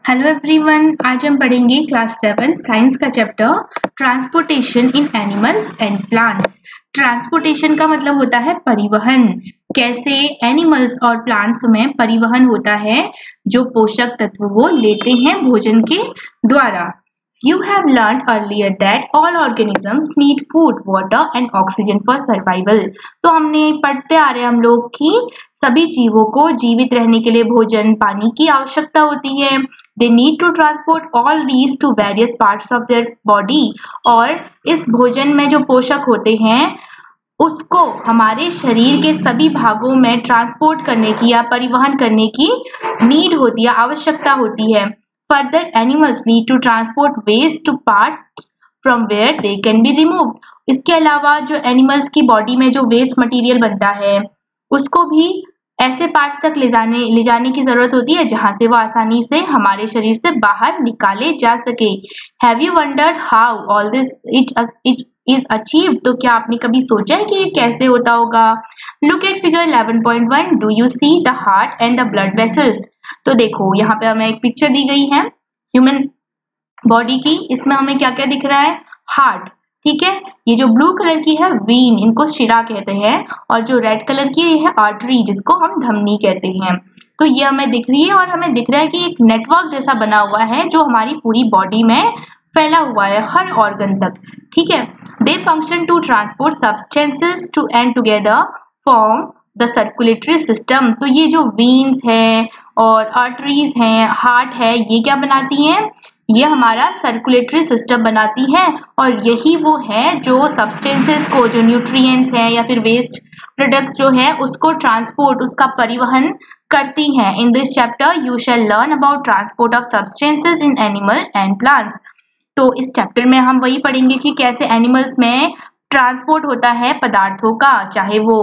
Hello everyone, आज हम पढ़ेंगे क्लास 7 साइंस का chapter transportation in animals and plants. Transportation का मतलब होता है परिवहन। कैसे एनिमल्स और प्लांट्स में परिवहन होता है, जो पोषक तत्व वो लेते हैं भोजन के द्वारा। You have learned earlier that all organisms need food, water and oxygen for survival। तो हमने पढ़ते आ रहे हैं हम लोग कि सभी जीवों को जीवित रहने के लिए भोजन पानी की आवश्यकता होती है। They need to transport all these to various parts of their body। और इस भोजन में जो पोषक होते हैं उसको हमारे शरीर के सभी भागों में ट्रांसपोर्ट करने की या परिवहन करने की नीड होती है, आवश्यकता होती है। Further, animals need to transport waste to parts from where they can be removed। इसके अलावा जो एनिमल्स की बॉडी में जो वेस्ट मटेरियल बनता है उसको भी ऐसे पार्ट्स तक ले जाने की जरूरत होती है जहां से वो आसानी से हमारे शरीर से बाहर निकाले जा सके। Have you wondered how all this it is achieved? तो क्या आपने कभी सोचा है कि ये कैसे होता होगा? Look at figure 11.1। Do you see the heart and the blood vessels? तो देखो यहाँ पे हमें एक पिक्चर दी गई है ह्यूमन बॉडी की। इसमें हमें क्या क्या दिख रहा है? हार्ट, ठीक है। ये जो ब्लू कलर की है वीन, इनको शिरा कहते हैं, और जो रेड कलर की है आर्टरी, जिसको हम धमनी कहते हैं। तो ये हमें दिख रही है और हमें दिख रहा है कि एक नेटवर्क जैसा बना हुआ है जो हमारी पूरी बॉडी में फैला हुआ है हर ऑर्गन तक, ठीक है। They function to transport substances to and together form the circulatory system. तो ये जो वीन्स है और आर्टरीज हैं, हार्ट है, ये क्या बनाती हैं? ये हमारा सर्कुलेटरी सिस्टम बनाती है, और यही वो है जो सब्सटेंसेस को, जो न्यूट्रिएंट्स हैं या फिर वेस्ट प्रोडक्ट्स जो है उसको ट्रांसपोर्ट, उसका परिवहन करती हैं। In this chapter you shall learn about transport of substances in animal and plants. तो इस चैप्टर में हम वही पढ़ेंगे कि कैसे एनिमल्स में ट्रांसपोर्ट होता है पदार्थों का, चाहे वो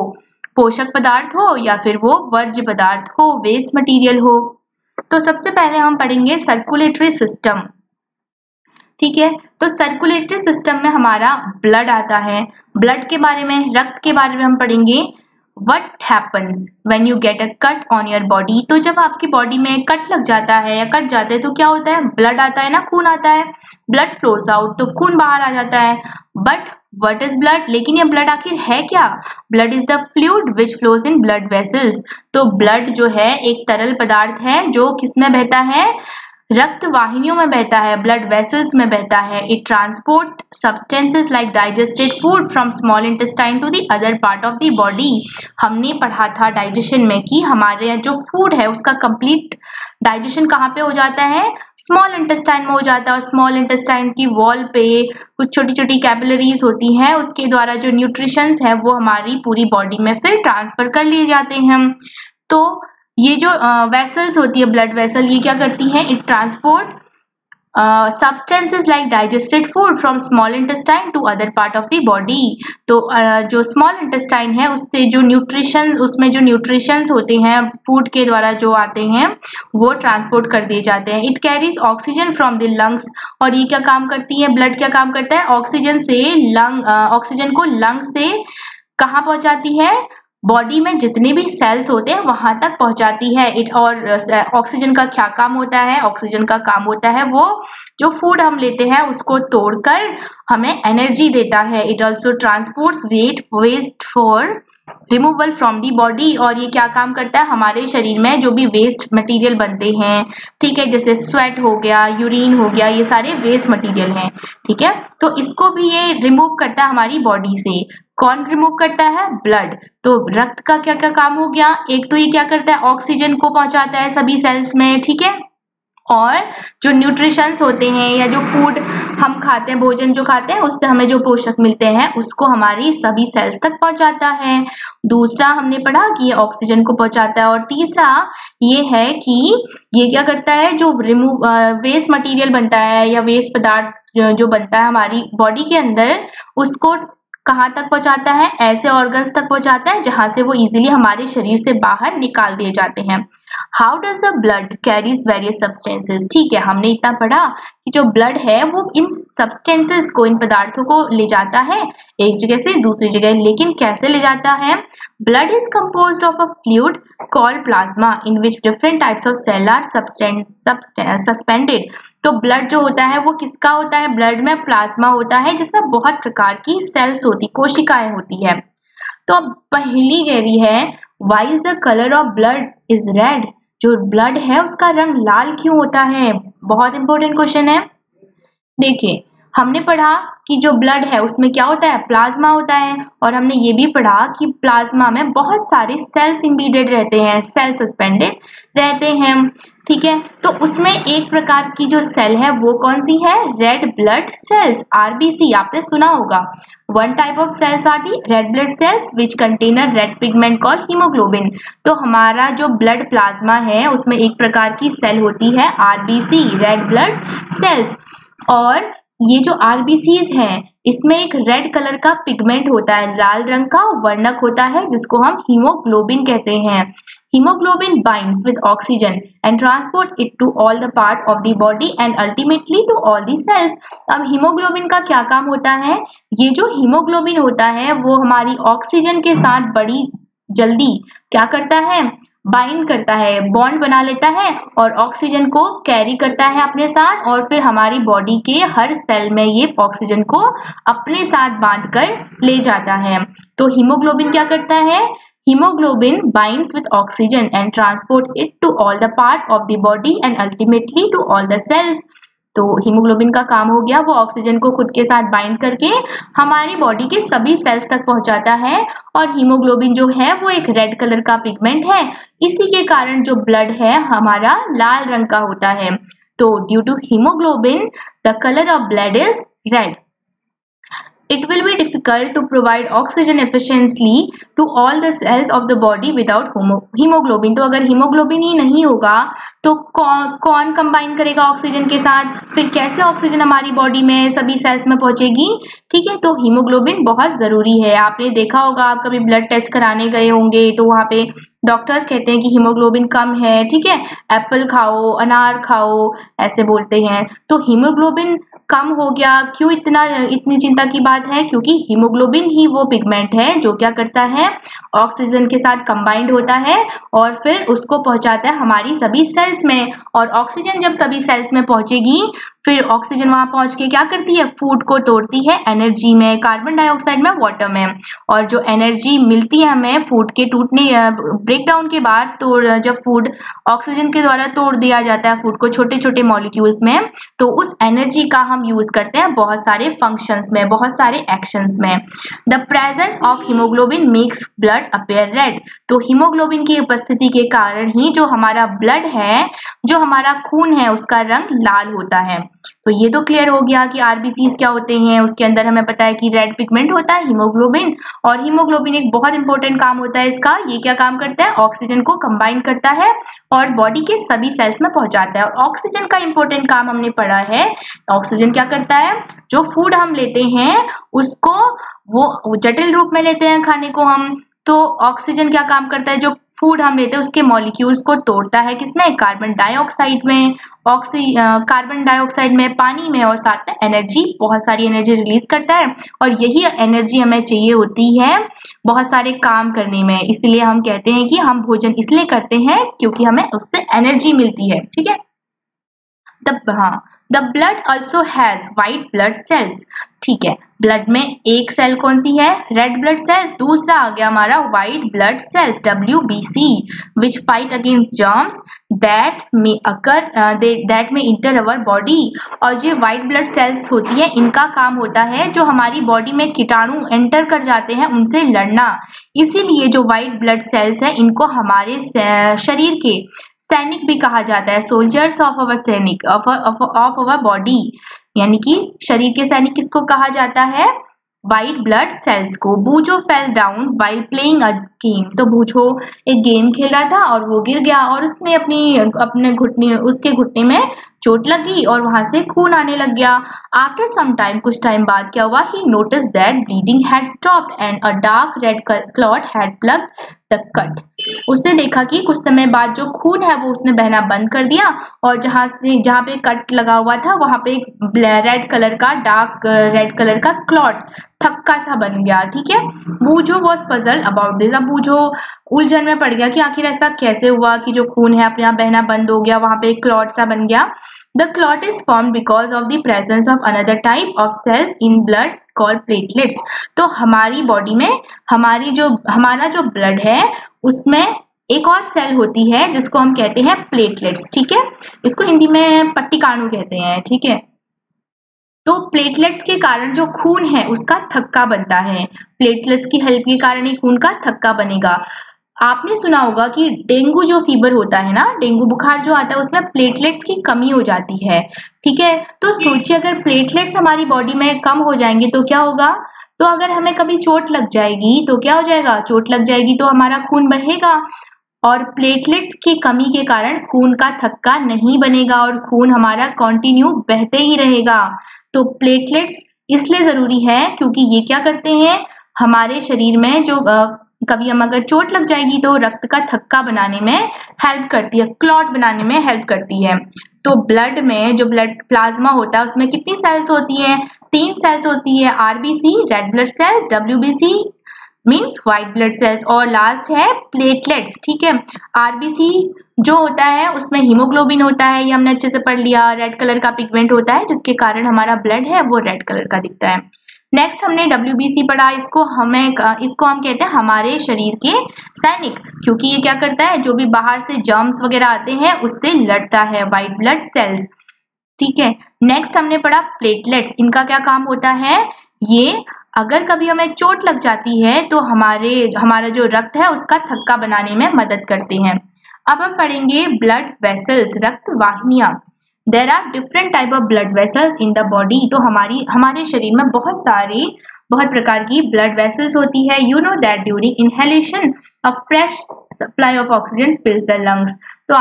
पोषक पदार्थ हो या फिर वो वर्ज्य पदार्थ हो, वेस्ट मटेरियल हो। तो सबसे पहले हम पढ़ेंगे सर्कुलेटरी सिस्टम, ठीक है। तो सर्कुलेटरी सिस्टम में हमारा ब्लड आता है। ब्लड के बारे में, रक्त के बारे में हम पढ़ेंगे। What happens when you get a cut on your body? तो जब आपकी बॉडी में कट लग जाता है या कट जाते हैं तो क्या होता है? ब्लड आता है ना, खून आता है। ब्लड फ्लोस आउट, तो खून बाहर आ जाता है। But what is blood? लेकिन ये ब्लड आखिर है क्या? Blood is the fluid which flows in blood vessels. तो ब्लड जो है एक तरल पदार्थ है जो किसमें बहता है? रक्त वाहिनियों में बहता है, ब्लड वेसल्स में बहता है। It transport substances like digested food from small intestine to the other part of the body. हमने पढ़ा था डाइजेशन में कि हमारे जो फूड है उसका कंप्लीट डाइजेशन कहाँ पे हो जाता है? स्मॉल इंटेस्टाइन में हो जाता है। और स्मॉल इंटेस्टाइन की वॉल पे कुछ छोटी छोटी कैपिलरीज होती हैं, उसके द्वारा जो न्यूट्रिशंस है वो हमारी पूरी बॉडी में फिर ट्रांसफर कर लिए जाते हैं। तो ये जो वेसल्स होती है, ब्लड वेसल, ये क्या करती हैं? It transport substances like digested food from small intestine to other part of the body. तो जो स्मॉल इंटेस्टाइन है उससे जो न्यूट्रिशन, उसमें जो न्यूट्रिशंस होते हैं फूड के द्वारा जो आते हैं वो ट्रांसपोर्ट कर दिए जाते हैं। It carries oxygen from the lungs. और ये क्या काम करती है? ब्लड क्या काम करता है? ऑक्सीजन से ऑक्सीजन को लंग से कहाँ पहुंचाती है? बॉडी में जितने भी सेल्स होते हैं वहां तक पहुंचाती है। इट और ऑक्सीजन का क्या काम होता है? ऑक्सीजन का काम होता है वो जो फूड हम लेते हैं उसको तोड़कर हमें एनर्जी देता है। It also transports waste for removal from the body. और ये क्या काम करता है? हमारे शरीर में जो भी वेस्ट मटेरियल बनते हैं, ठीक है, जैसे स्वेट हो गया, यूरिन हो गया, ये सारे वेस्ट मटेरियल हैं, ठीक है। तो इसको भी ये रिमूव करता है हमारी बॉडी से। कौन रिमूव करता है? ब्लड। तो रक्त का क्या क्या काम हो गया? एक तो ये क्या करता है? ऑक्सीजन को पहुंचाता है सभी सेल्स में, ठीक है। और जो न्यूट्रिशंस होते हैं या जो फूड हम खाते हैं, भोजन जो खाते हैं, उससे हमें जो पोषक मिलते हैं उसको हमारी सभी सेल्स तक पहुंचाता है। दूसरा हमने पढ़ा कि ये ऑक्सीजन को पहुंचाता है। और तीसरा ये है कि ये क्या करता है? जो वेस्ट मटेरियल बनता है या वेस्ट पदार्थ जो बनता है हमारी बॉडी के अंदर, उसको कहाँ तक पहुंचाता है? ऐसे ऑर्गन्स तक पहुंचाता है जहां से वो इजीली हमारे शरीर से बाहर निकाल दिए जाते हैं। How does the blood carries various substances? ठीक है, हमने इतना पढ़ा कि जो ब्लड है वो इन सब्सटेंसेस को, इन पदार्थों को ले जाता है एक जगह से दूसरी जगह। लेकिन कैसे ले जाता है? Blood is composed of a fluid called plasma in which different types of cell are suspended. तो blood जो होता है वो किसका होता है? blood में प्लाज्मा होता है जिसमें बहुत प्रकार की सेल्स होती, कोशिकाएं होती है। तो अब पहली कह है why is the color of blood is red? जो ब्लड है उसका रंग लाल क्यों होता है? बहुत इंपॉर्टेंट क्वेश्चन है। देखिए हमने पढ़ा कि जो ब्लड है उसमें क्या होता है? प्लाज्मा होता है, और हमने ये भी पढ़ा कि प्लाज्मा में बहुत सारे सेल्स इम्बीडेड रहते हैं, सेल सस्पेंडेड रहते हैं, ठीक है। तो उसमें एक प्रकार की जो सेल है वो कौन सी है? रेड ब्लड सेल्स, आरबीसी, आपने सुना होगा। One type of cells are the red blood cells which contain a red pigment called haemoglobin. तो हमारा जो ब्लड प्लाज्मा है उसमें एक प्रकार की सेल होती है आरबीसी, रेड ब्लड सेल्स, और ये जो आरबीसीज हैं इसमें एक रेड कलर का पिगमेंट होता है, लाल रंग का वर्णक होता है जिसको हम हीमोग्लोबिन कहते हैं। Haemoglobin binds with oxygen and transport it to all the part of the body and ultimately to all the cells. अब हीमोग्लोबिन का क्या काम होता है? ये जो हीमोग्लोबिन होता है वो हमारी ऑक्सीजन के साथ बड़ी जल्दी क्या करता है? बाइंड करता है, बॉन्ड बना लेता है और ऑक्सीजन को कैरी करता है अपने साथ, और फिर हमारी बॉडी के हर सेल में ये ऑक्सीजन को अपने साथ बांध कर ले जाता है। तो हीमोग्लोबिन क्या करता है? Haemoglobin binds with oxygen and transport it to all the part of the body and ultimately to all the cells. तो हीमोग्लोबिन का काम हो गया, वो ऑक्सीजन को खुद के साथ बाइंड करके हमारी बॉडी के सभी सेल्स तक पहुंचाता है। और हीमोग्लोबिन जो है वो एक रेड कलर का पिगमेंट है, इसी के कारण जो ब्लड है हमारा लाल रंग का होता है। तो due to haemoglobin the colour of blood is red. It will be difficult to provide oxygen efficiently to all the cells of the body without hemoglobin। तो अगर हीमोग्लोबिन ही नहीं होगा तो कौन कंबाइन करेगा ऑक्सीजन के साथ? फिर कैसे ऑक्सीजन हमारी बॉडी में सभी सेल्स में पहुंचेगी? ठीक है, तो हीमोग्लोबिन बहुत ज़रूरी है। आपने देखा होगा, आप कभी ब्लड टेस्ट कराने गए होंगे तो वहाँ पे डॉक्टर्स कहते हैं कि हीमोग्लोबिन कम है, ठीक है, एप्पल खाओ, अनार खाओ, ऐसे बोलते हैं। तो हीमोग्लोबिन कम हो गया, क्यों इतनी चिंता की बात है? क्योंकि हीमोग्लोबिन ही वो पिगमेंट है जो क्या करता है? ऑक्सीजन के साथ कंबाइंड होता है और फिर उसको पहुंचाता है हमारी सभी सेल्स में। और ऑक्सीजन जब सभी सेल्स में पहुंचेगी फिर ऑक्सीजन वहां पहुंच के क्या करती है? फूड को तोड़ती है एनर्जी में, कार्बन डाइऑक्साइड में, वाटर में। और जो एनर्जी मिलती है हमें फूड के टूटने ब्रेकडाउन के बाद, तो जब फूड ऑक्सीजन के द्वारा तोड़ दिया जाता है फूड को छोटे छोटे मॉलिक्यूल्स में, तो उस एनर्जी का हम यूज करते हैं बहुत सारे फंक्शंस में, बहुत सारे एक्शंस में। The presence of haemoglobin makes blood appear red. तो हीमोग्लोबिन की उपस्थिति के कारण ही जो हमारा ब्लड है, जो हमारा खून है, उसका रंग लाल होता है। तो ये तो क्लियर हो गया कि आरबीसीज क्या होते हैं। उसके अंदर हमें पता है कि रेड पिगमेंट होता है हीमोग्लोबिन, और हीमोग्लोबिन एक बहुत इंपॉर्टेंट काम होता है इसका। ये क्या काम करता है? ऑक्सीजन को कंबाइन करता है और बॉडी के सभी सेल्स में पहुंचाता है। और ऑक्सीजन का इंपॉर्टेंट काम हमने पढ़ा है। ऑक्सीजन क्या करता है? जो फूड हम लेते हैं उसको वो जटिल रूप में लेते हैं खाने को हम, तो ऑक्सीजन क्या काम करता है? जो फूड हम लेते हैं उसके मॉलिक्यूल्स को तोड़ता है, किसमें? कार्बन डाइऑक्साइड में, कार्बन डाइऑक्साइड में, पानी में, और साथ में एनर्जी, बहुत सारी एनर्जी रिलीज करता है। और यही एनर्जी हमें चाहिए होती है बहुत सारे काम करने में। इसलिए हम कहते हैं कि हम भोजन इसलिए करते हैं क्योंकि हमें उससे एनर्जी मिलती है, ठीक है। The blood also has white blood sales. ठीक है, ब्लड में एक सेल कौन सी है? Red blood sales. दूसरा आ गया हमारा white blood sales, WBC, which fight against germs that में इंटर अवर बॉडी। और जो व्हाइट ब्लड सेल्स होती है इनका काम होता है जो हमारी बॉडी में कीटाणु एंटर कर जाते हैं उनसे लड़ना। इसीलिए जो व्हाइट ब्लड सेल्स है इनको हमारे शरीर के सैनिक भी कहा जाता है, सोल्जर्स ऑफ अवर सैनिक ऑफ अवर बॉडी। यानी कि शरीर के सैनिक किसको कहा जाता है? व्हाइट ब्लड सेल्स को। Boojho fell down while playing a game. तो बूचो एक गेम खेल रहा था और वो गिर गया और उसने उसके घुटने में चोट लगी और वहां से खून आने लग गया। आफ्टर सम टाइम, कुछ टाइम बाद क्या हुआ? He notice that bleeding had stopped and a dark red clot had plugged the cut. उसने देखा कि कुछ समय बाद जो खून है वो उसने बहना बंद कर दिया और जहाँ पे कट लगा हुआ था वहां पे एक रेड कलर का डार्क रेड कलर का क्लॉट थक्का सा बन गया। ठीक है, बूझो वॉज पजल्ड अबाउट दिस। अब बूझो उलझन में पड़ गया कि आखिर ऐसा कैसे हुआ कि जो खून है अपने आप बहना बंद हो गया, वहां पे एक क्लॉट सा बन गया। The clot is formed because of the presence of another type of cells in blood called platelets। तो हमारी बॉडी में हमारा जो ब्लड है उसमें एक और सेल होती है जिसको हम कहते हैं प्लेटलेट्स। ठीक है, इसको हिंदी में पट्टिकाणु कहते हैं। ठीक है, तो प्लेटलेट्स के कारण जो खून है उसका थक्का बनता है। प्लेटलेट्स की हेल्प के कारण ही खून का थक्का बनेगा। आपने सुना होगा कि डेंगू जो फीवर होता है ना, डेंगू बुखार जो आता है उसमें प्लेटलेट्स की कमी हो जाती है। ठीक है, तो सोचिए अगर प्लेटलेट्स हमारी बॉडी में कम हो जाएंगे तो क्या होगा। तो अगर हमें कभी चोट लग जाएगी तो क्या हो जाएगा, चोट लग जाएगी तो हमारा खून बहेगा और प्लेटलेट्स की कमी के कारण खून का थक्का नहीं बनेगा और खून हमारा कंटिन्यू बहते ही रहेगा। तो प्लेटलेट्स इसलिए जरूरी है क्योंकि ये क्या करते हैं, हमारे शरीर में जो कभी हम अगर चोट लग जाएगी तो रक्त का थक्का बनाने में हेल्प करती है, क्लॉट बनाने में हेल्प करती है। तो ब्लड में जो ब्लड प्लाज्मा होता है उसमें कितनी सेल्स होती है, 3 सेल्स होती है, RBC red blood cell, WBC means white blood cells और लास्ट है प्लेटलेट्स। ठीक है, आरबीसी जो होता है उसमें हीमोग्लोबिन होता है, ये हमने अच्छे से पढ़ लिया। रेड कलर का पिगमेंट होता है जिसके कारण हमारा ब्लड है वो रेड कलर का दिखता है। नेक्स्ट हमने डब्ल्यूबीसी पढ़ा, इसको हम कहते हैं हमारे शरीर के सैनिक, क्योंकि ये क्या करता है, जो भी बाहर से जर्म्स वगैरह आते हैं उससे लड़ता है, व्हाइट ब्लड सेल्स। ठीक है, नेक्स्ट हमने पढ़ा प्लेटलेट्स, इनका क्या काम होता है, ये अगर कभी हमें चोट लग जाती है तो हमारा जो रक्त है उसका थक्का बनाने में मदद करते हैं। अब हम पढ़ेंगे ब्लड वेसल्स, रक्त वाहिनियां। There are different type of blood vessels in the body. तो हमारे शरीर में बहुत प्रकार की ब्लड वेसल्स होती है। You know that during inhalation a fresh supply of oxygen फिल्स the lungs. तो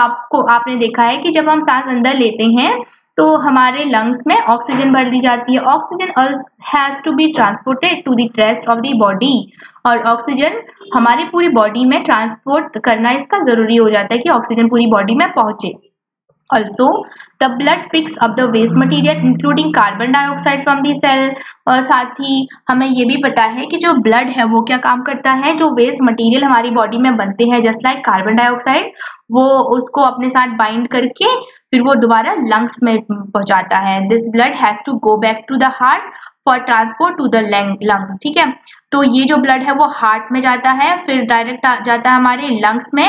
आपने देखा है कि जब हम सांस अंदर लेते हैं तो हमारे लंग्स में ऑक्सीजन भर दी जाती है। Oxygen has to be transported to the rest of the body, और ऑक्सीजन हमारी पूरी बॉडी में ट्रांसपोर्ट करना इसका जरूरी हो जाता है कि ऑक्सीजन पूरी बॉडी में पहुंचे। Also, the blood picks up the waste material including carbon dioxide from the cell। और साथ ही हमें ये भी पता है कि जो ब्लड है वो क्या काम करता है, जो वेस्ट मटेरियल हमारी बॉडी में बनते हैं जस्ट लाइक कार्बन डाइऑक्साइड, वो उसको अपने साथ बाइंड करके फिर वो दोबारा लंग्स में पहुंचाता है। This blood has to go back to the heart for transport to the lungs. ठीक है, तो ये जो ब्लड है वो हार्ट में जाता है, फिर डायरेक्ट जाता है हमारे लंग्स में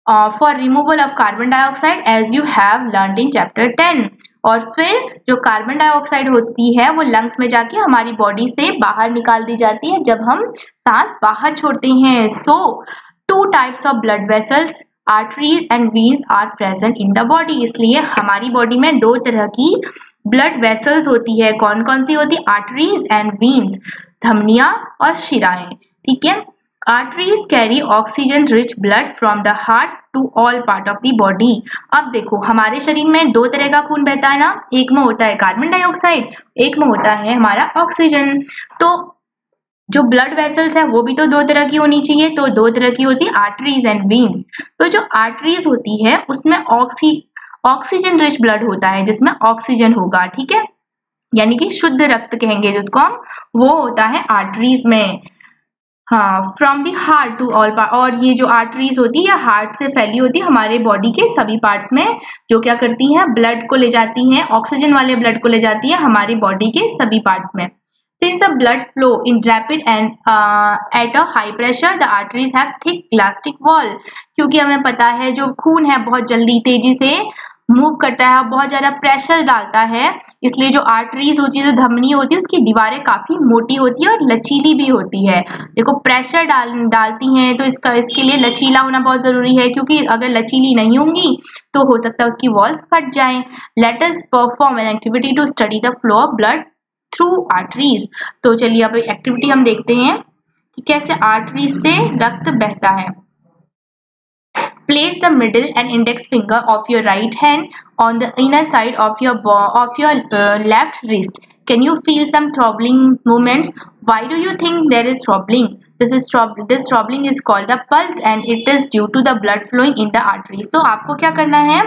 for removal of carbon dioxide as you have learned in chapter 10। और फिर जो कार्बन डाइऑक्साइड होती है वो लंग्स में जाके हमारी बॉडी से बाहर निकाल दी जाती है जब हम सांस बाहर छोड़ते हैं। So 2 types of blood vessels, arteries and veins are present in the body. इसलिए हमारी बॉडी में 2 तरह की ब्लड वेसल्स होती है। कौन कौन सी होती है, आर्टरीज एंड वीन्स, धमनियां और शिराएं। ठीक है, arteries carry oxygen rich blood from the heart to all part of the body। अब देखो हमारे शरीर में 2 तरह का खून बहता है ना, एक में होता है कार्बन डाइऑक्साइड, एक में होता है हमारा ऑक्सीजन। तो जो ब्लड वेसल्स है वो भी तो 2 तरह की होनी चाहिए, तो 2 तरह की होती है आर्टरीज एंड वीन्स। तो जो आर्टरीज होती है उसमें ऑक्सीजन रिच ब्लड होता है जिसमें ऑक्सीजन होगा। ठीक है, यानी कि शुद्ध रक्त कहेंगे जिसको हम, वो होता है आर्टरीज में। हाँ, from the heart to all part. और ये जो आर्टरीज होती है हार्ट से फैली होती है हमारे बॉडी के सभी पार्ट्स में, जो क्या करती हैं, ब्लड को ले जाती हैं, ऑक्सीजन वाले ब्लड को ले जाती है हमारी बॉडी के सभी पार्ट्स में। Since the blood flow in rapid and at a high pressure the arteries have thick elastic wall. क्योंकि हमें पता है जो खून है बहुत जल्दी तेजी से मूव करता है, बहुत ज्यादा प्रेशर डालता है, इसलिए जो आर्टरीज होती है, जो धमनी होती है, उसकी दीवारें काफी मोटी होती है और लचीली भी होती है। देखो प्रेशर डालती हैं तो इसके लिए लचीला होना बहुत जरूरी है, क्योंकि अगर लचीली नहीं होंगी तो हो सकता है उसकी वॉल्स फट जाएं। Let us perform an activity to study the flow of blood through arteries. तो चलिए अब एक्टिविटी हम देखते हैं कि कैसे आर्टरीज से रक्त बहता है। Place the middle and index finger of your right hand on the inner side of your left wrist. Can you feel some throbbing movements? Why do you think there is throbbing? This throbbing is called the pulse and it is due to the blood flowing in the arteries. तो आपको क्या करना है?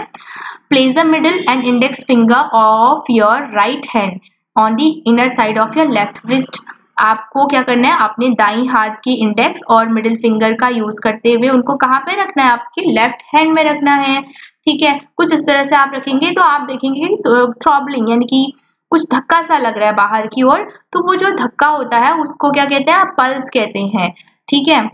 Place the middle and index finger of your right hand on the inner side of your left wrist. आपको क्या करना है? अपने दाईं हाथ की इंडेक्स और मिडिल फिंगर का यूज करते हुए उनको कहाँ पे रखना है? आपके लेफ्ट हैंड में रखना है, ठीक है। कुछ इस तरह से आप रखेंगे तो आप देखेंगे कि थ्रॉबलिंग यानी कि कुछ धक्का सा लग रहा है बाहर की ओर, तो वो जो धक्का होता है उसको क्या कहते हैं? पल्स कहते हैं, ठीक है।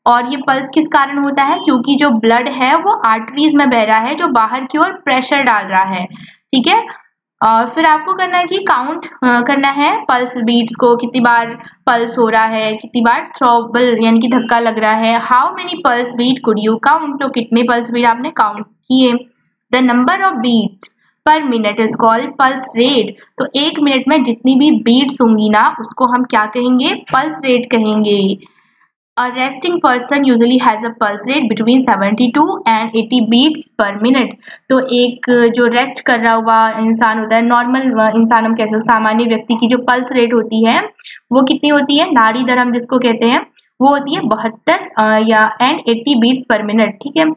और ये पल्स किस कारण होता है? क्योंकि जो ब्लड है वो आर्टरीज में बह रहा है, जो बाहर की ओर प्रेशर डाल रहा है, ठीक है। फिर आपको करना है कि काउंट करना है पल्स बीट्स को, कितनी बार पल्स हो रहा है, कितनी बार थ्रॉबल यानी कि धक्का लग रहा है। How many pulse beat could you count? तो कितने पल्स बीट आपने काउंट किए। The number of beats per minute is called pulse rate. तो एक मिनट में जितनी भी बीट्स होंगी ना उसको हम क्या कहेंगे? पल्स रेट कहेंगे। A resting person usually has a pulse rate between 72 and 80 beats per minute. तो एक जो रेस्ट कर रहा हुआ इंसान होता है, नॉर्मल इंसान हम कह सकते, सामान्य व्यक्ति की जो पल्स रेट होती है वो कितनी होती है? नाड़ी दर हम जिसको कहते हैं वो होती है 72 या एंड 80 बीट्स पर मिनट, ठीक है।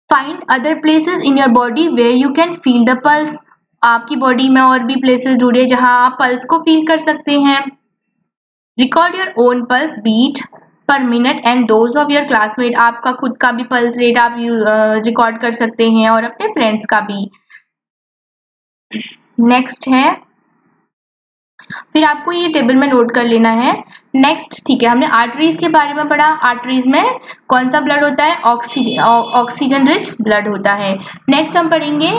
Find other places in your body where you can feel the pulse. आपकी बॉडी में और भी प्लेसेस ढूंढिए जहां आप पल्स को फील कर सकते हैं। Record your own pulse beat per minute and those of your classmate. आपका खुद का भी पल्स रेट आप रिकॉर्ड कर सकते हैं और अपने फ्रेंड्स का भी। नेक्स्ट है, फिर आपको ये टेबल में नोट कर लेना है। नेक्स्ट, ठीक है, हमने आर्टरीज के बारे में पढ़ा। आर्टरीज में कौन सा ब्लड होता है? ऑक्सीजन रिच ब्लड होता है। नेक्स्ट हम पढ़ेंगे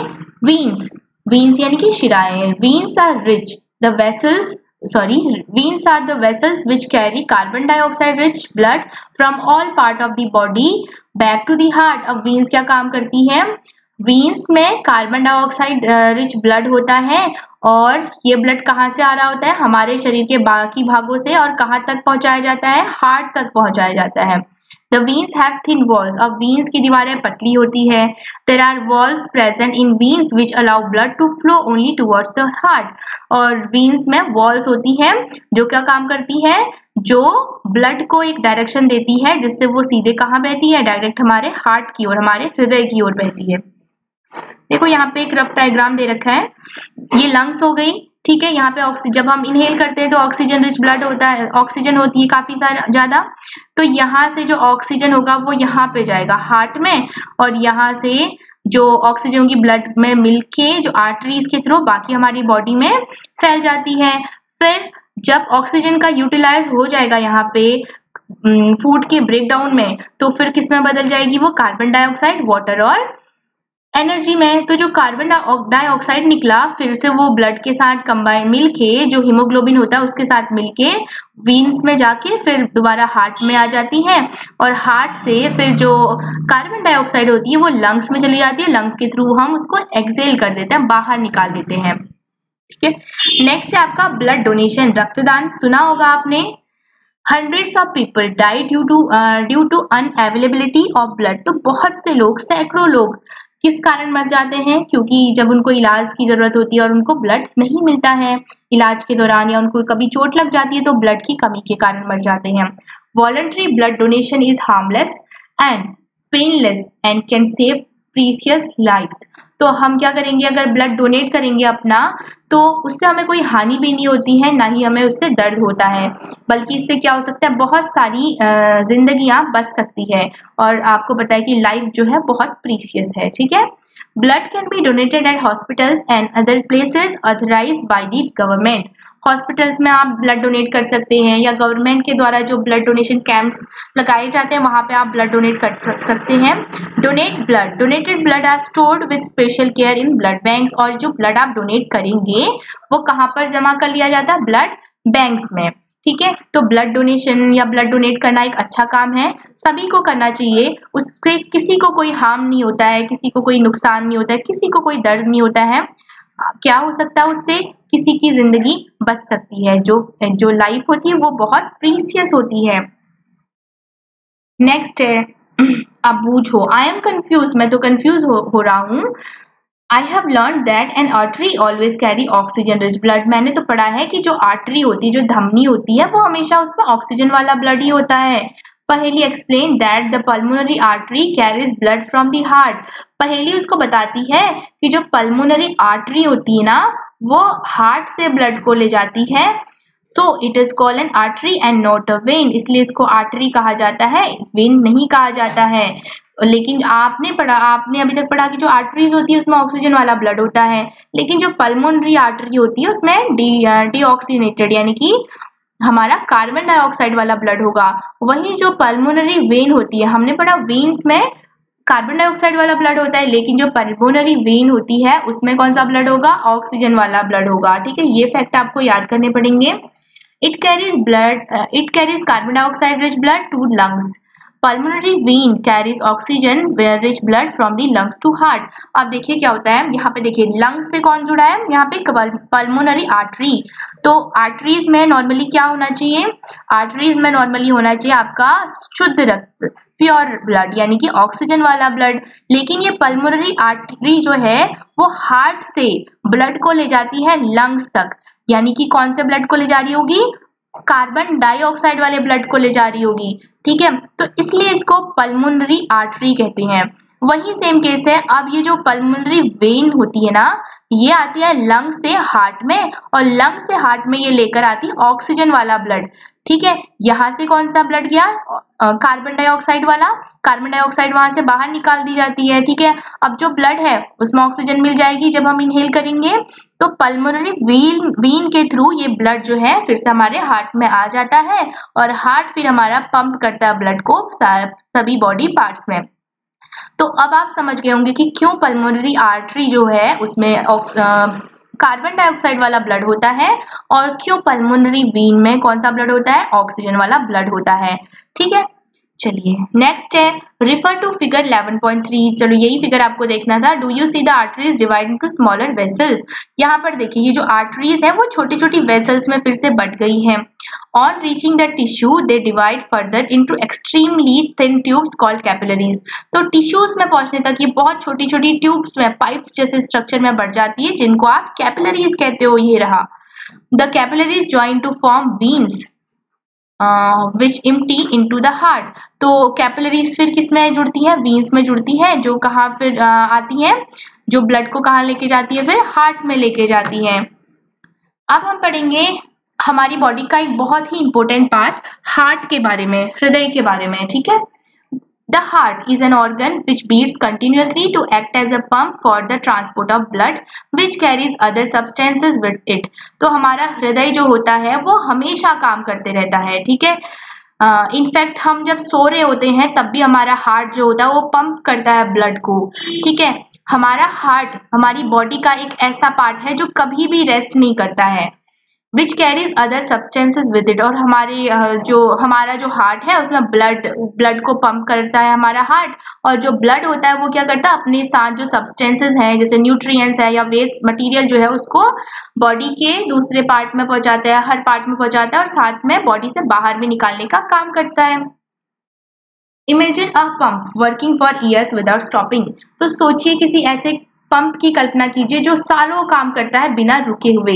वीन्स। वीन्स यानी कि शिराएं। Veins are rich the vessels veins are the vessels which carry carbon dioxide rich blood from all part of the body back to the heart. अब veins क्या काम करती है? veins में कार्बन डाइऑक्साइड रिच ब्लड होता है और ये ब्लड कहाँ से आ रहा होता है? हमारे शरीर के बाकी भागों से, और कहाँ तक पहुंचाया जाता है? हार्ट तक पहुंचाया जाता है। The veins have thin walls. अब veins की दीवारें पतली होती है। There are walls present in veins which allow blood to flow only towards the heart. और veins में walls होती है जो क्या काम करती है? जो ब्लड को एक डायरेक्शन देती है जिससे वो सीधे कहाँ बहती है? डायरेक्ट हमारे हार्ट की ओर, हमारे हृदय की ओर बहती है। देखो यहाँ पे एक रफ डायग्राम दे रखा है। ये लंग्स हो गई, ठीक है। यहाँ पे जब हम इनहेल करते हैं तो ऑक्सीजन रिच ब्लड होता है, ऑक्सीजन होती है काफी ज्यादा। तो यहाँ से जो ऑक्सीजन होगा वो यहाँ पे जाएगा हार्ट में, और यहाँ से जो ऑक्सीजन की ब्लड में मिलके जो आर्टरीज के थ्रू बाकी हमारी बॉडी में फैल जाती है। फिर जब ऑक्सीजन का यूटिलाइज हो जाएगा यहाँ पे फूड के ब्रेकडाउन में, तो फिर किस में बदल जाएगी वो? कार्बन डाइऑक्साइड, वाटर और एनर्जी में। तो जो कार्बन डाइऑक्साइड निकला फिर से वो ब्लड के साथ कंबाइन मिलके जो हीमोग्लोबिन होता है उसके साथ मिलके वीन्स में जाके फिर दोबारा हार्ट में आ जाती है, और हार्ट से फिर जो कार्बन डाइऑक्साइड होती है वो लंग्स में चली जाती है। लंग्स के थ्रू हम उसको एक्सेल कर देते हैं, बाहर निकाल देते हैं, ठीक है। नेक्स्ट है आपका ब्लड डोनेशन, रक्तदान। सुना होगा आपने। Hundreds of people die due to unavailability of blood. तो बहुत से लोग, सैकड़ों लोग किस कारण मर जाते हैं? क्योंकि जब उनको इलाज की जरूरत होती है और उनको ब्लड नहीं मिलता है इलाज के दौरान, या उनको कभी चोट लग जाती है तो ब्लड की कमी के कारण मर जाते हैं। Voluntary blood donation is harmless and painless and can save precious lives. तो हम क्या करेंगे? अगर ब्लड डोनेट करेंगे अपना, तो उससे हमें कोई हानि भी नहीं होती है, ना ही हमें उससे दर्द होता है, बल्कि इससे क्या हो सकता है? बहुत सारी जिंदगियां बच सकती है। और आपको पता है कि लाइफ जो है बहुत प्रीशियस है, ठीक है। Blood can be donated at hospitals and other places authorised by the government. Hospitals में आप ब्लड डोनेट कर सकते हैं, या गवर्नमेंट के द्वारा जो ब्लड डोनेशन कैंप्स लगाए जाते हैं वहाँ पे आप ब्लड डोनेट कर सकते हैं। Donate blood, donated blood are stored with special care in blood banks. और जो ब्लड आप डोनेट करेंगे वो कहाँ पर जमा कर लिया जाता है? ब्लड बैंक्स में, ठीक है। तो ब्लड डोनेशन या ब्लड डोनेट करना एक अच्छा काम है, सभी को करना चाहिए। उससे किसी को कोई हार्म नहीं होता है, किसी को कोई नुकसान नहीं होता है, किसी को कोई दर्द नहीं होता है। क्या हो सकता है उससे? किसी की जिंदगी बच सकती है। जो लाइफ होती है वो बहुत प्रीशियस होती है। नेक्स्ट है, अब बूझो। आई एम कंफ्यूज, मैं तो कंफ्यूज हो रहा हूँ। I have learn that N artery always carry oxygen rich blood. मैंने तो पढ़ा है कि जो आर्टरी होती है, जो धमनी होती है, वो हमेशा उसमें ऑक्सीजन वाला ब्लड ही होता है। पहेली explain that the pulmonary artery carries blood from the heart. पहेली उसको बताती है कि जो पल्मोनरी आर्टरी होती है ना, वो हार्ट से ब्लड को ले जाती है। So it is called an artery and not a when, इसलिए इसको आर्टरी कहा जाता है, वेन नहीं कहा जाता है। लेकिन आपने अभी तक पढ़ा कि जो आर्टरीज होती है उसमें ऑक्सीजन वाला ब्लड होता है, लेकिन जो पल्मोनरी आर्टरी होती है उसमें डीऑक्सीनेटेड यानी कि हमारा कार्बन डाइऑक्साइड वाला ब्लड होगा। वही जो पल्मोनरी वेन होती है, हमने पढ़ा वेन्स में कार्बन डाइऑक्साइड वाला ब्लड होता है, लेकिन जो पल्मोनरी वेन होती है उसमें कौन सा ब्लड होगा? ऑक्सीजन वाला ब्लड होगा। ठीक है, ये फैक्ट आपको याद करने पड़ेंगे। It carries carbon dioxide rich blood to lungs. Pulmonary vein carries oxygen rich blood from the lungs to heart. अब देखिए क्या होता है, यहाँ पे देखिए lungs से कौन जुड़ा है, यहाँ पे pulmonary artery। तो arteries में नॉर्मली क्या होना चाहिए? arteries में नॉर्मली होना चाहिए आपका शुद्ध रक्त, प्योर ब्लड यानी कि ऑक्सीजन वाला ब्लड। लेकिन ये पल्मोनरी आर्टरी जो है वो हार्ट से ब्लड को ले जाती है लंग्स तक, यानी कि कौन से ब्लड को ले जा रही होगी? कार्बन डाइऑक्साइड वाले ब्लड को ले जा रही होगी। ठीक है, तो इसलिए इसको पल्मोनरी आर्टरी कहते हैं। वही सेम केस है। अब ये जो पल्मोनरी वेन होती है ना, ये आती है लंग से हार्ट में, और लंग से हार्ट में ये लेकर आती है ऑक्सीजन वाला ब्लड। ठीक है, यहाँ से कौन सा ब्लड गया? कार्बन डाइऑक्साइड वाला। कार्बन डाइऑक्साइड वहां से बाहर निकाल दी जाती है। ठीक है, अब जो ब्लड है उसमें ऑक्सीजन मिल जाएगी जब हम इनहेल करेंगे, तो पल्मोनरी वेन के थ्रू ये ब्लड जो है फिर से हमारे हार्ट में आ जाता है, और हार्ट फिर हमारा पंप करता है ब्लड को सभी बॉडी पार्ट्स में। तो अब आप समझ गए होंगे कि क्यों पल्मोनरी आर्टरी जो है उसमें कार्बन डाइऑक्साइड वाला ब्लड होता है, और क्यों पल्मोनरी वेन में कौन सा ब्लड होता है? ऑक्सीजन वाला ब्लड होता है। ठीक है, चलिए नेक्स्ट है रिफर टू फिगर 11.3। चलो यही फिगर आपको देखना था। Do you see the arteries divide into smaller vessels. यहाँ पर देखिए ये जो आर्टरीज है वो छोटी छोटी वेसल्स में फिर से बट गई हैं। On reaching the tissue they divide further into extremely thin tubes called capillaries. तो टिश्यूज में पहुंचने तक ये बहुत छोटी छोटी ट्यूब्स में, पाइप्स जैसे स्ट्रक्चर में बढ़ जाती है, जिनको आप कैपिलरीज कहते हो। ये रहा, the capillaries join to form veins which empty into the heart. तो कैपिलरीज फिर किस में जुड़ती है? वीन्स में जुड़ती है, जो कहाँ फिर आती है, जो ब्लड को कहाँ लेके जाती है? फिर हार्ट में लेके जाती है। अब हम पढ़ेंगे हमारी बॉडी का एक बहुत ही इंपॉर्टेंट पार्ट, हार्ट के बारे में, हृदय के बारे में। ठीक है, The heart is an organ which beats continuously to act as a pump for the transport of blood, which carries other substances with it. तो हमारा हृदय जो होता है वो हमेशा काम करते रहता है। ठीक है, इनफैक्ट हम जब सो रहे होते हैं तब भी हमारा हार्ट जो होता है वो पंप करता है ब्लड को। ठीक है, हमारा हार्ट हमारी बॉडी का एक ऐसा पार्ट है जो कभी भी रेस्ट नहीं करता है, which carries other substances with it. और हमारा जो हार्ट है उसमें ब्लड को पंप करता है हमारा हार्ट, और जो ब्लड होता है वो क्या करता है? अपने साथ जो सब्सटेंसेज हैं जैसे न्यूट्रिएंट्स है या वेस्ट मटेरियल जो है उसको बॉडी के दूसरे पार्ट में पहुंचाता है, हर पार्ट में पहुंचाता है, और साथ में बॉडी से बाहर भी निकालने का काम करता है। Imagine a pump working for years without stopping. तो सोचिए किसी ऐसे पंप की कल्पना कीजिए जो सालों काम करता है बिना रुके हुए।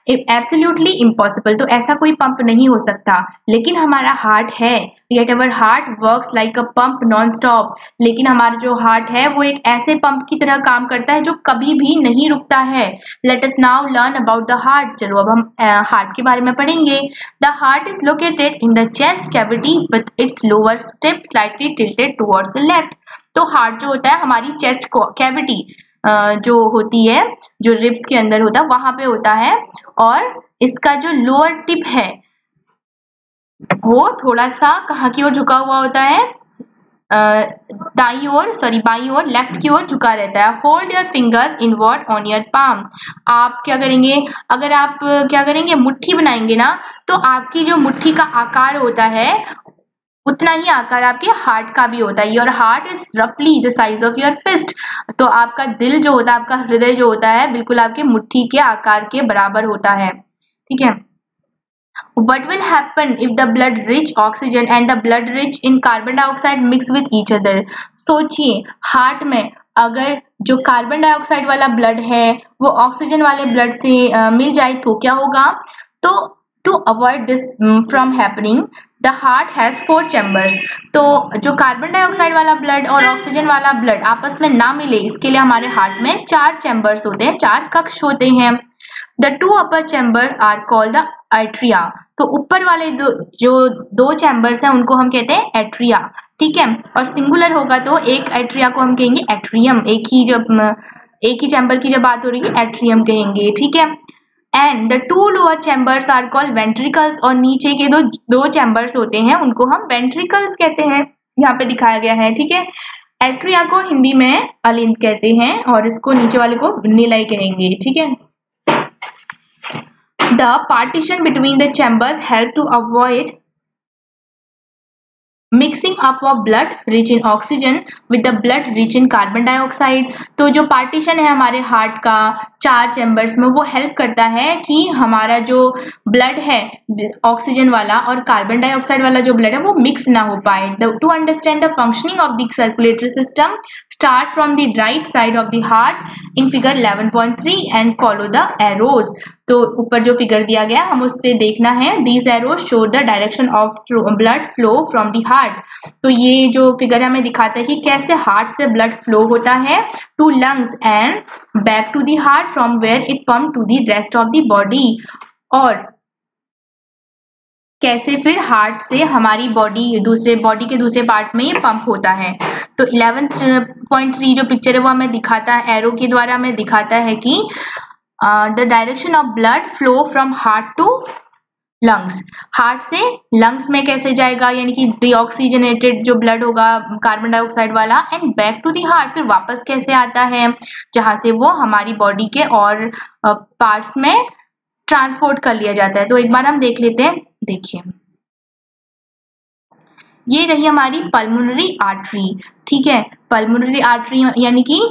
एब्सोल्युटली इम्पॉसिबल, तो ऐसा कोई पंप नहीं हो सकता। लेकिन हमारा हार्ट है, yet our heart works like a pump non stop. लेकिन हमारा जो हार्ट है वो एक ऐसे पंप की तरह काम करता है जो कभी भी नहीं रुकता है। Let us now learn about the heart. चलो अब हम हार्ट के बारे में पढ़ेंगे। The heart is located in the chest cavity with its lower tip slightly tilted towards the left. तो हार्ट जो होता है हमारी चेस्ट को कैविटी जो होती है, जो रिब्स के अंदर होता है वहां पे होता है, और इसका जो लोअर टिप है वो थोड़ा सा कहाँ की ओर झुका हुआ होता है? बाई ओर लेफ्ट की ओर झुका रहता है। Hold your fingers inward on your palm. आप क्या करेंगे? अगर आप क्या करेंगे, मुट्ठी बनाएंगे ना, तो आपकी जो मुट्ठी का आकार होता है उतना ही आकार आपके हार्ट का भी होता है। योर हार्ट इज रफली the size of your fist. तो आपका दिल जो होता है, आपका हृदय जो होता है, बिल्कुल आपके मुट्ठी के आकार के बराबर होता है। ठीक है, what will happen if the blood rich oxygen and the blood rich in carbon dioxide mix with each other? सोचिए, हार्ट में अगर जो कार्बन डाइऑक्साइड वाला ब्लड है वो ऑक्सीजन वाले ब्लड से मिल जाए तो क्या होगा, तो to avoid this from happening the heart has 4 chambers. तो जो कार्बन डाइऑक्साइड वाला ब्लड और ऑक्सीजन वाला ब्लड आपस में ना मिले इसके लिए हमारे हार्ट में 4 चैम्बर्स होते हैं, 4 कक्ष होते हैं। The 2 upper chambers are called the atria. तो ऊपर वाले जो 2 चैम्बर्स हैं उनको हम कहते हैं एट्रिया, ठीक है। और सिंगुलर होगा तो एक एट्रिया को हम कहेंगे एट्रियम, एक ही चैम्बर की जब बात हो रही है एट्रियम कहेंगे, ठीक है। And the 2 lower chambers are called ventricles. और नीचे के दो चैम्बर्स होते हैं उनको हम वेंट्रिकल्स कहते हैं, यहाँ पे दिखाया गया है, ठीक है। एट्रिया को हिंदी में अलिंद कहते हैं और इसको नीचे वाले को निलय कहेंगे, ठीक है। The partition between the chambers help to avoid mixing up of blood rich in oxygen with the blood rich in carbon dioxide। तो जो पार्टीशन है हमारे हार्ट का 4 चैम्बर्स में वो हेल्प करता है कि हमारा जो ब्लड है ऑक्सीजन वाला और कार्बन डाइऑक्साइड वाला जो ब्लड है वो मिक्स ना हो पाए। To understand the functioning of the circulatory system start from the right side of the heart in figure 11.3 and follow the arrows. तो ऊपर जो फिगर दिया गया हम उससे देखना है, these arrows show the direction of blood flow from the heart. तो ये जो फिगर हमें दिखाता है कि कैसे हार्ट से ब्लड फ्लो होता है to lungs and back to the heart from where it pump to the rest of the body, और कैसे फिर हार्ट से हमारी बॉडी के दूसरे पार्ट में ये पंप होता है। तो 11.3 जो पिक्चर है वो हमें दिखाता है, एरो के द्वारा हमें दिखाता है कि the direction of blood flow from heart to lungs. Heart से लंग्स में कैसे जाएगा, यानी कि डीऑक्सीजनेटेड जो ब्लड होगा कार्बन डाइऑक्साइड वाला, and back to the heart फिर वापस कैसे आता है जहां से वो हमारी बॉडी के और पार्ट्स में ट्रांसपोर्ट कर लिया जाता है। तो एक बार हम देख लेते हैं, देखिए ये रही हमारी पल्मोनरी आर्टरी, ठीक है। पल्मोनरी आर्टरी यानी कि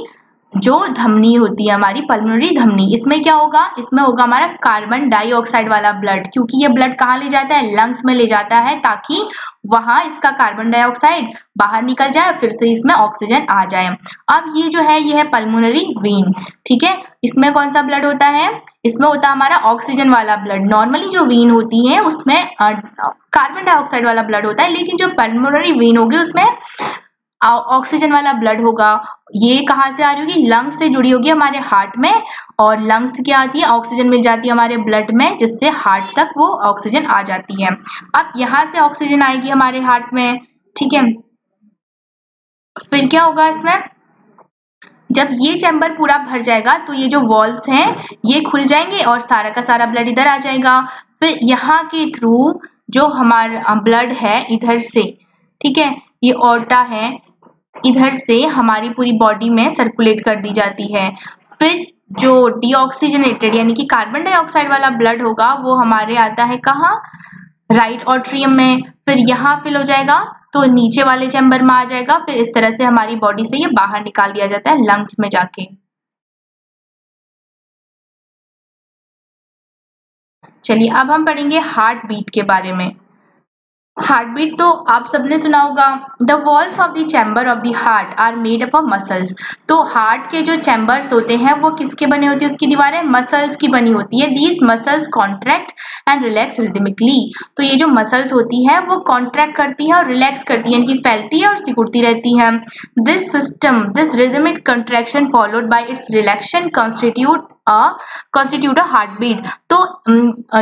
जो धमनी होती है हमारी पल्मोनरी धमनी, इसमें क्या होगा, इसमें होगा हमारा कार्बन डाइऑक्साइड वाला ब्लड, क्योंकि ये ब्लड कहाँ ले जाता है, लंग्स में ले जाता है ताकि वहां इसका कार्बन डाइऑक्साइड बाहर निकल जाए फिर से इसमें ऑक्सीजन आ जाए। अब ये जो है ये है पल्मोनरी वेन, ठीक है। इसमें कौन सा ब्लड होता है, इसमें होता है हमारा ऑक्सीजन वाला ब्लड। नॉर्मली जो वेन होती है उसमें कार्बन डाइऑक्साइड वाला ब्लड होता है, लेकिन जो पल्मोनरी वेन होगी उसमें ऑक्सीजन वाला ब्लड होगा। ये कहाँ से आ रही होगी, लंग्स से जुड़ी होगी हमारे हार्ट में, और लंग्स से क्या आती है, ऑक्सीजन मिल जाती है हमारे ब्लड में जिससे हार्ट तक वो ऑक्सीजन आ जाती है। अब यहाँ से ऑक्सीजन आएगी हमारे हार्ट में, ठीक है। फिर क्या होगा इसमें, जब ये चैम्बर पूरा भर जाएगा तो ये जो वॉल्व्स हैं ये खुल जाएंगे और सारा का सारा ब्लड इधर आ जाएगा। फिर यहाँ के थ्रू जो हमारा ब्लड है इधर से, ठीक है, ये ऑर्टा है, इधर से हमारी पूरी बॉडी में सर्कुलेट कर दी जाती है। फिर जो डीऑक्सीजनेटेड यानी कि कार्बन डाइऑक्साइड वाला ब्लड होगा वो हमारे आता है कहाँ, राइट ऑट्रियम में। फिर यहाँ फिल हो जाएगा तो नीचे वाले चैम्बर में आ जाएगा, फिर इस तरह से हमारी बॉडी से ये बाहर निकाल दिया जाता है लंग्स में जाके। चलिए अब हम पढ़ेंगे हार्ट बीट के बारे में। हार्ट बीट तो आप सबने सुना होगा, the walls of the chamber of the heart are made up of muscles. तो हार्ट के जो चैम्बर्स होते हैं वो किसके बने होती है, उसकी दीवारें मसल्स की बनी होती है। These muscles contract and relax rhythmically. तो ये जो मसल्स होती है वो कॉन्ट्रैक्ट करती है और रिलैक्स करती है, यानी कि फैलती है और सिकुड़ती रहती है। This rhythmic contraction followed by its relaxation constitute a heart beat. तो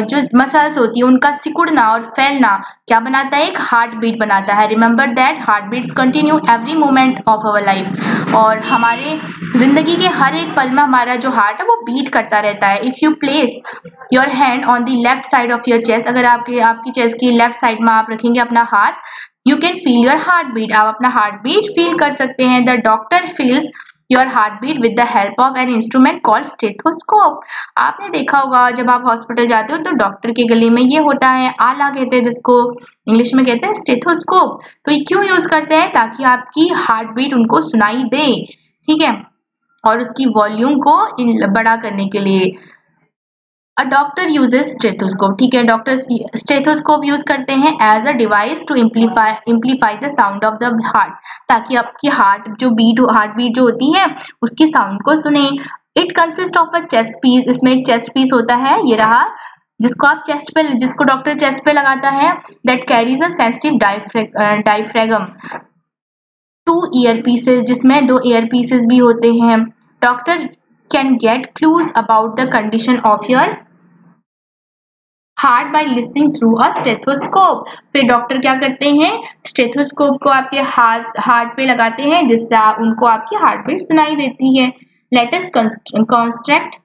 जो मसल्स होती है उनका सिकुड़ना और फैलना क्या बनाता है, एक हार्ट बीट बनाता है। Remember that heart beats continue every moment of our life. और हमारे जिंदगी के हर एक पल में हमारा जो हार्ट है वो बीट करता रहता है। If you place your hand on the left side of your chest, अगर आपकी चेस्ट की लेफ्ट साइड में आप रखेंगे अपना हाथ, you can feel your heart beat, आप अपना हार्ट बीट फील कर सकते हैं। The doctor feels your heart beat with the help of an instrument called stethoscope. आपने देखा होगा जब आप हॉस्पिटल जाते हो तो डॉक्टर के गले में ये होता है, आला कहते हैं जिसको इंग्लिश में कहते हैं स्टेथोस्कोप। तो ये क्यों यूज करते हैं, ताकि आपकी हार्ट बीट उनको सुनाई दे, ठीक है, और उसकी वॉल्यूम को बड़ा करने के लिए। अ डॉक्टर यूजेस स्टेथोस्कोप, ठीक है, डॉक्टर स्टेथोस्कोप यूज करते हैं as a device to amplify the sound of the heart, ताकि आपकी हार्ट बीट जो होती है उसकी साउंड को सुने। It consist of a chest piece, इसमें एक चेस्ट पीस होता है, ये रहा, जिसको डॉक्टर चेस्ट पे लगाता है, that carries a sensitive diaphragm, 2 year pieces, जिसमें 2 ईयर पीसेस भी होते हैं। Doctor can get clues about the condition of your heart by listening through a stethoscope. फिर डॉक्टर क्या करते हैं, स्टेथोस्कोप को आपके हार्ट पे लगाते हैं, जिससे उनको आपकी हार्ट बीट सुनाई देती है। Let us construct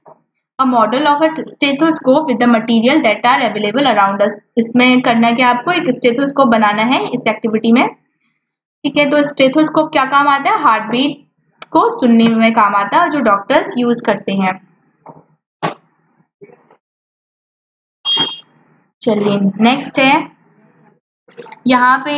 a model of a stethoscope with the material that are available around us. इसमें करना है कि आपको एक स्टेथोस्कोप बनाना है इस एक्टिविटी में, ठीक है। तो स्टेथोस्कोप क्या काम आता है, हार्ट बीट को सुनने में काम आता है, जो डॉक्टर्स यूज करते हैं। चलिए नेक्स्ट है, यहाँ पे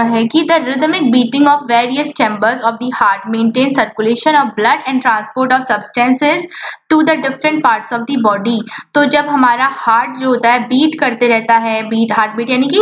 है कि the rhythmic beating of various chambers of the heart maintain circulation of blood and transport of substances to the different parts of the body. तो जब हमारा हार्ट जो होता है बीट करते रहता है, हार्ट बीट यानी कि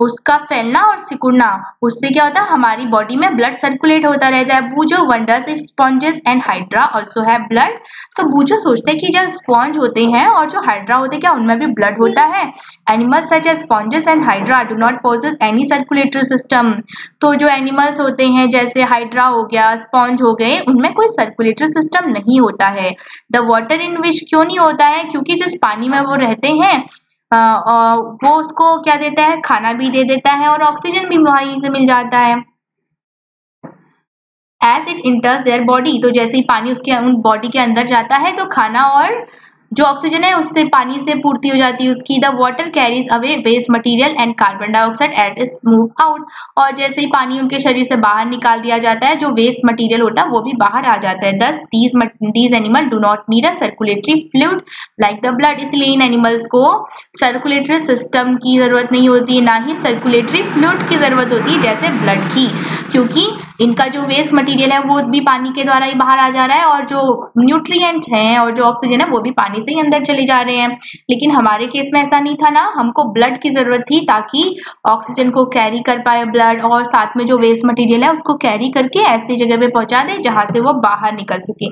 उसका फैलना और सिकुड़ना, उससे क्या होता है, हमारी बॉडी में ब्लड सर्कुलेट होता रहता है। Boojho wonders if sponges and hydra also have blood. तो बूजो सोचते हैं कि जब स्पॉन्ज होते हैं और जो हाइड्रा होते हैं, क्या उनमें भी ब्लड होता है। Animals such as sponges and hydra do not possess any circulatory system. तो जो एनिमल्स होते हैं जैसे हाइड्रा हो गया, स्पॉन्ज हो गए, उनमें कोई सर्कुलेटरी सिस्टम नहीं होता है। द वाटर इन विच क्यों नहीं होता है, क्योंकि जिस पानी में वो रहते हैं वो उसको क्या देता है, खाना भी दे देता है और ऑक्सीजन भी वहीं से मिल जाता है। As it enters their body, तो जैसे ही पानी उसके उन बॉडी के अंदर जाता है तो खाना और जो ऑक्सीजन है उससे पानी से पूर्ति हो जाती है उसकी। The water carries away waste material and carbon dioxide at its move out. और जैसे ही पानी उनके शरीर से बाहर निकाल दिया जाता है, जो वेस्ट मटेरियल होता है वो भी बाहर आ जाता है। दस these animal do not need a circulatory fluid like the blood. इसलिए इन एनिमल्स को सर्कुलेटरी सिस्टम की जरूरत नहीं होती है, ना ही सर्कुलेटरी फ्लूइड की जरूरत होती है जैसे ब्लड की, क्योंकि इनका जो वेस्ट मटेरियल है वो भी पानी के द्वारा ही बाहर आ जा रहा है और जो न्यूट्रिएंट हैं और जो ऑक्सीजन है वो भी पानी से ही अंदर चले जा रहे हैं। लेकिन हमारे केस में ऐसा नहीं था ना, हमको ब्लड की जरूरत थी ताकि ऑक्सीजन को कैरी कर पाए ब्लड, और साथ में जो वेस्ट मटेरियल है उसको कैरी करके ऐसी जगह पे पहुंचा दे जहां से वो बाहर निकल सके।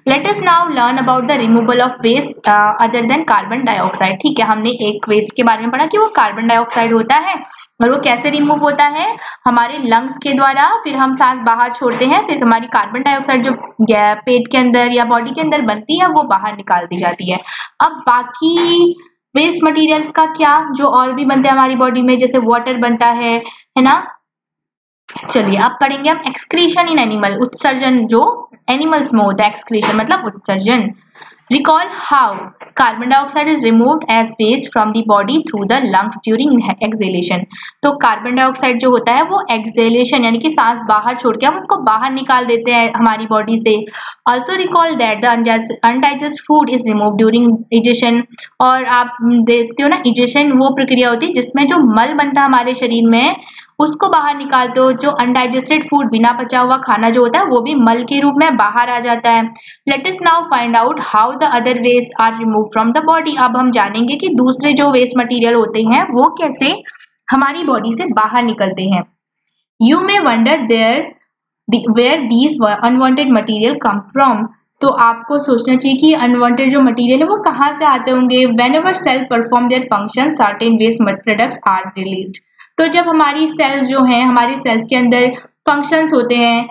Let us now learn about the removal of waste other than carbon dioxide. ठीक है, हमने एक वेस्ट के बारे में पढ़ा कि वो कार्बन डाइऑक्साइड होता है और वो कैसे रिमूव होता है, हमारे लंग्स के द्वारा। फिर हम सांस बाहर छोड़ते हैं, फिर हमारी कार्बन डाइऑक्साइड जो पेट के अंदर या बॉडी के अंदर बनती है वो बाहर निकाल दी जाती है। अब बाकी वेस्ट मटेरियल्स का क्या, जो और भी बनते हैं हमारी बॉडी में, जैसे वाटर बनता है ना। चलिए अब पढ़ेंगे हम एक्सक्रीशन इन एनिमल, उत्सर्जन जो एनिमल्स में होता है। एक्सक्रीशन मतलब उत्सर्जन। Recall how carbon dioxide is removed as waste from the body through the lungs during exhalation। तो कार्बन डाइऑक्साइड जो होता है वो एक्सहेलेशन यानी कि सांस बाहर छोड़ के हम उसको बाहर निकाल देते हैं हमारी बॉडी से। Also recall that the undigested food is removed during digestion। और आप देखते हो ना, digestion वो प्रक्रिया होती है जिसमें जो मल बनता है हमारे शरीर में उसको बाहर निकालते हो। जो अनडाइजेस्टेड फूड, बिना पचा हुआ खाना जो होता है वो भी मल के रूप में बाहर आ जाता है। Let us now find out how the other waste are remove from the body. अब हम जानेंगे कि दूसरे जो वेस्ट मटेरियल होते हैं वो कैसे हमारी बॉडी से बाहर निकलते हैं। You may wonder where these unwanted material come from. तो आपको सोचना चाहिए कि अनवांटेड जो मटेरियल है वो कहाँ से आते होंगे। Whenever cell perform their function certain waste products are released. तो जब हमारी सेल्स जो हैं, हमारी सेल्स के अंदर फंक्शंस होते हैं,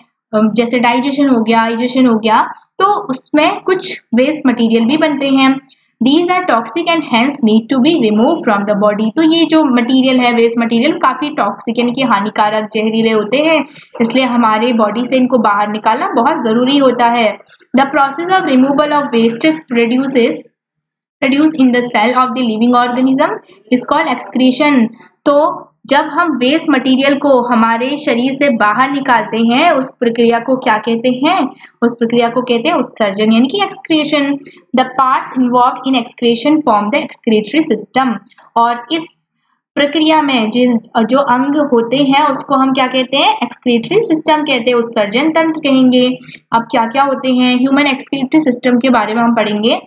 जैसे डाइजेशन हो गया, डाइजेशन हो गया, तो उसमें कुछ वेस्ट मटेरियल भी बनते हैं। These are toxic and hence need to be remove from the body. तो ये जो मटेरियल है, वेस्ट मटेरियल, काफ़ी टॉक्सिक यानी कि हानिकारक, जहरीले होते हैं, इसलिए हमारे बॉडी से इनको बाहर निकालना बहुत ज़रूरी होता है। The process of removal of wastage produce in the cell of the living organism is called excretion. तो जब हम वेस्ट मटेरियल को हमारे शरीर से बाहर निकालते हैं, उस प्रक्रिया को क्या कहते हैं, उस प्रक्रिया को कहते हैं उत्सर्जन यानी कि excretion. The parts involved in excretion form the excretory system. और इस प्रक्रिया में जो अंग होते हैं उसको हम क्या कहते हैं, एक्सक्रीटरी सिस्टम कहते हैं, उत्सर्जन तंत्र कहेंगे। अब क्या क्या होते हैं, ह्यूमन एक्सक्रीटरी सिस्टम के बारे में हम पढ़ेंगे।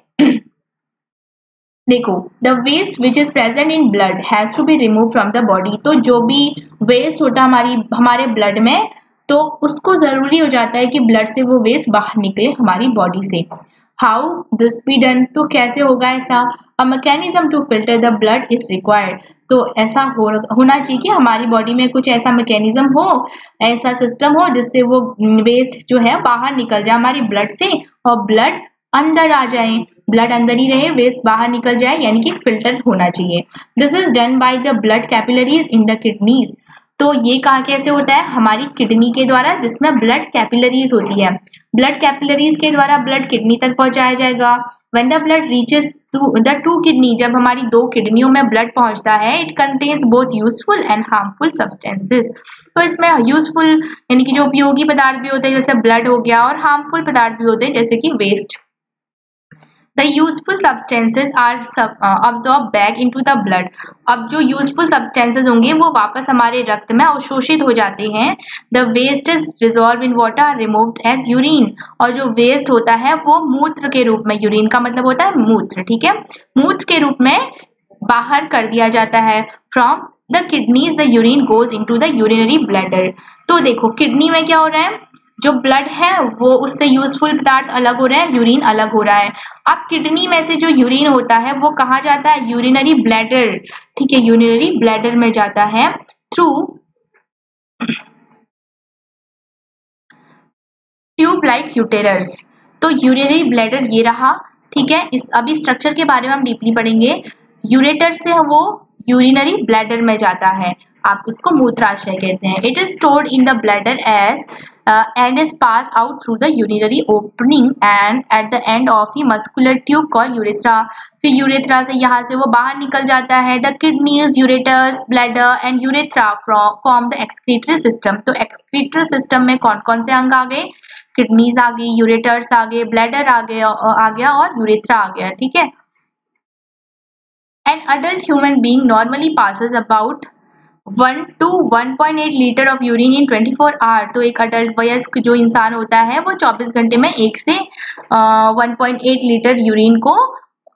देखो, the waste which is present in blood has to be remove from the body. तो जो भी वेस्ट होता है हमारे ब्लड में, तो उसको जरूरी हो जाता है कि ब्लड से वो वेस्ट बाहर निकले हमारी बॉडी से। हाउ दिस बी डन, तो कैसे होगा ऐसा? A mechanism to filter the blood is required. तो ऐसा होना चाहिए कि हमारी बॉडी में कुछ ऐसा मैकेनिज्म हो, ऐसा सिस्टम हो जिससे वो वेस्ट जो है बाहर निकल जाए हमारी ब्लड से और ब्लड अंदर आ जाए, ब्लड अंदर ही रहे, वेस्ट बाहर निकल जाए, यानी कि फिल्टर होना चाहिए। This is done by the blood capillaries in the kidneys. तो ये कहाँ कैसे होता है? हमारी किडनी के द्वारा, जिसमें ब्लड कैपिलरीज होती है। ब्लड कैपिलरीज के द्वारा ब्लड किडनी तक पहुंचाया जाएगा। When the blood reaches to the two kidney, जब हमारी दो किडनियों में ब्लड पहुंचता है, it contains both useful and harmful substances. तो इसमें यूजफुल यानी कि जो उपयोगी पदार्थ भी होते हैं जैसे ब्लड हो गया, और हार्मफुल पदार्थ भी होते हैं जैसे कि waste. The useful substances are absorbed back into the blood। अब जो useful substances होंगे वो वापस हमारे रक्त में अवशोषित हो जाते हैं। The waste is dissolved in water removed as urine। और जो waste होता है वो मूत्र के रूप में, यूरिन का मतलब होता है मूत्र, ठीक है, मूत्र के रूप में बाहर कर दिया जाता है। From the kidneys the urine goes into the urinary bladder। तो देखो किडनी में क्या हो रहा है, जो ब्लड है वो उससे यूजफुल पदार्थ अलग हो रहे हैं, यूरिन अलग हो रहा है। अब किडनी में से जो यूरिन होता है वो कहाँ जाता है? यूरिनरी ब्लैडर, ठीक है, यूरिनरी ब्लैडर में जाता है थ्रू ट्यूब लाइक यूटेरस। तो यूरिनरी ब्लैडर ये रहा, ठीक है। इस अभी स्ट्रक्चर के बारे में हम डीपली पढ़ेंगे। यूरेटर से वो यूरिनरी ब्लैडर में जाता है, आप इसको मूत्राशय कहते हैं। It is stored in the bladder as and is passed out through the urinary opening and at the end of a muscular tube called urethra। फिर यूरेथ्रा से यहाँ से वो बाहर निकल जाता है। The kidneys, ureters, bladder and urethra form the excretory system। तो excretory system में कौन कौन से अंग आ गए? किडनीज आ गई, यूरेटर्स आ गए, ब्लैडर आ गया और यूरेथ्रा आ गया, ठीक है। An adult human being normally passes about 1 to 1.8 litre of urine in 24 hour. तो एक अडल्ट वयस्क जो इंसान होता है वो 24 घंटे में 1 से 1.8 लीटर यूरिन को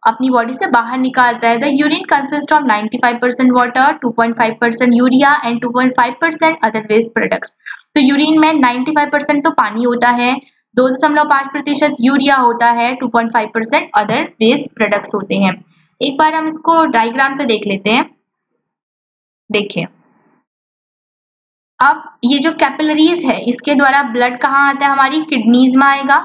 अपनी बॉडी से बाहर निकालता है। The urine consist of 95% water, 2.5% urea and 2.5% other waste products. तो यूरिन में 95% तो पानी होता है, 2.5% यूरिया होता है, 2.5% अदर वेस्ट प्रोडक्ट्स होते हैं। एक बार हम इसको डायग्राम से देख लेते हैं। देखिए, अब ये जो कैपिलरीज है इसके द्वारा ब्लड कहाँ आता है? हमारी किडनीज में आएगा,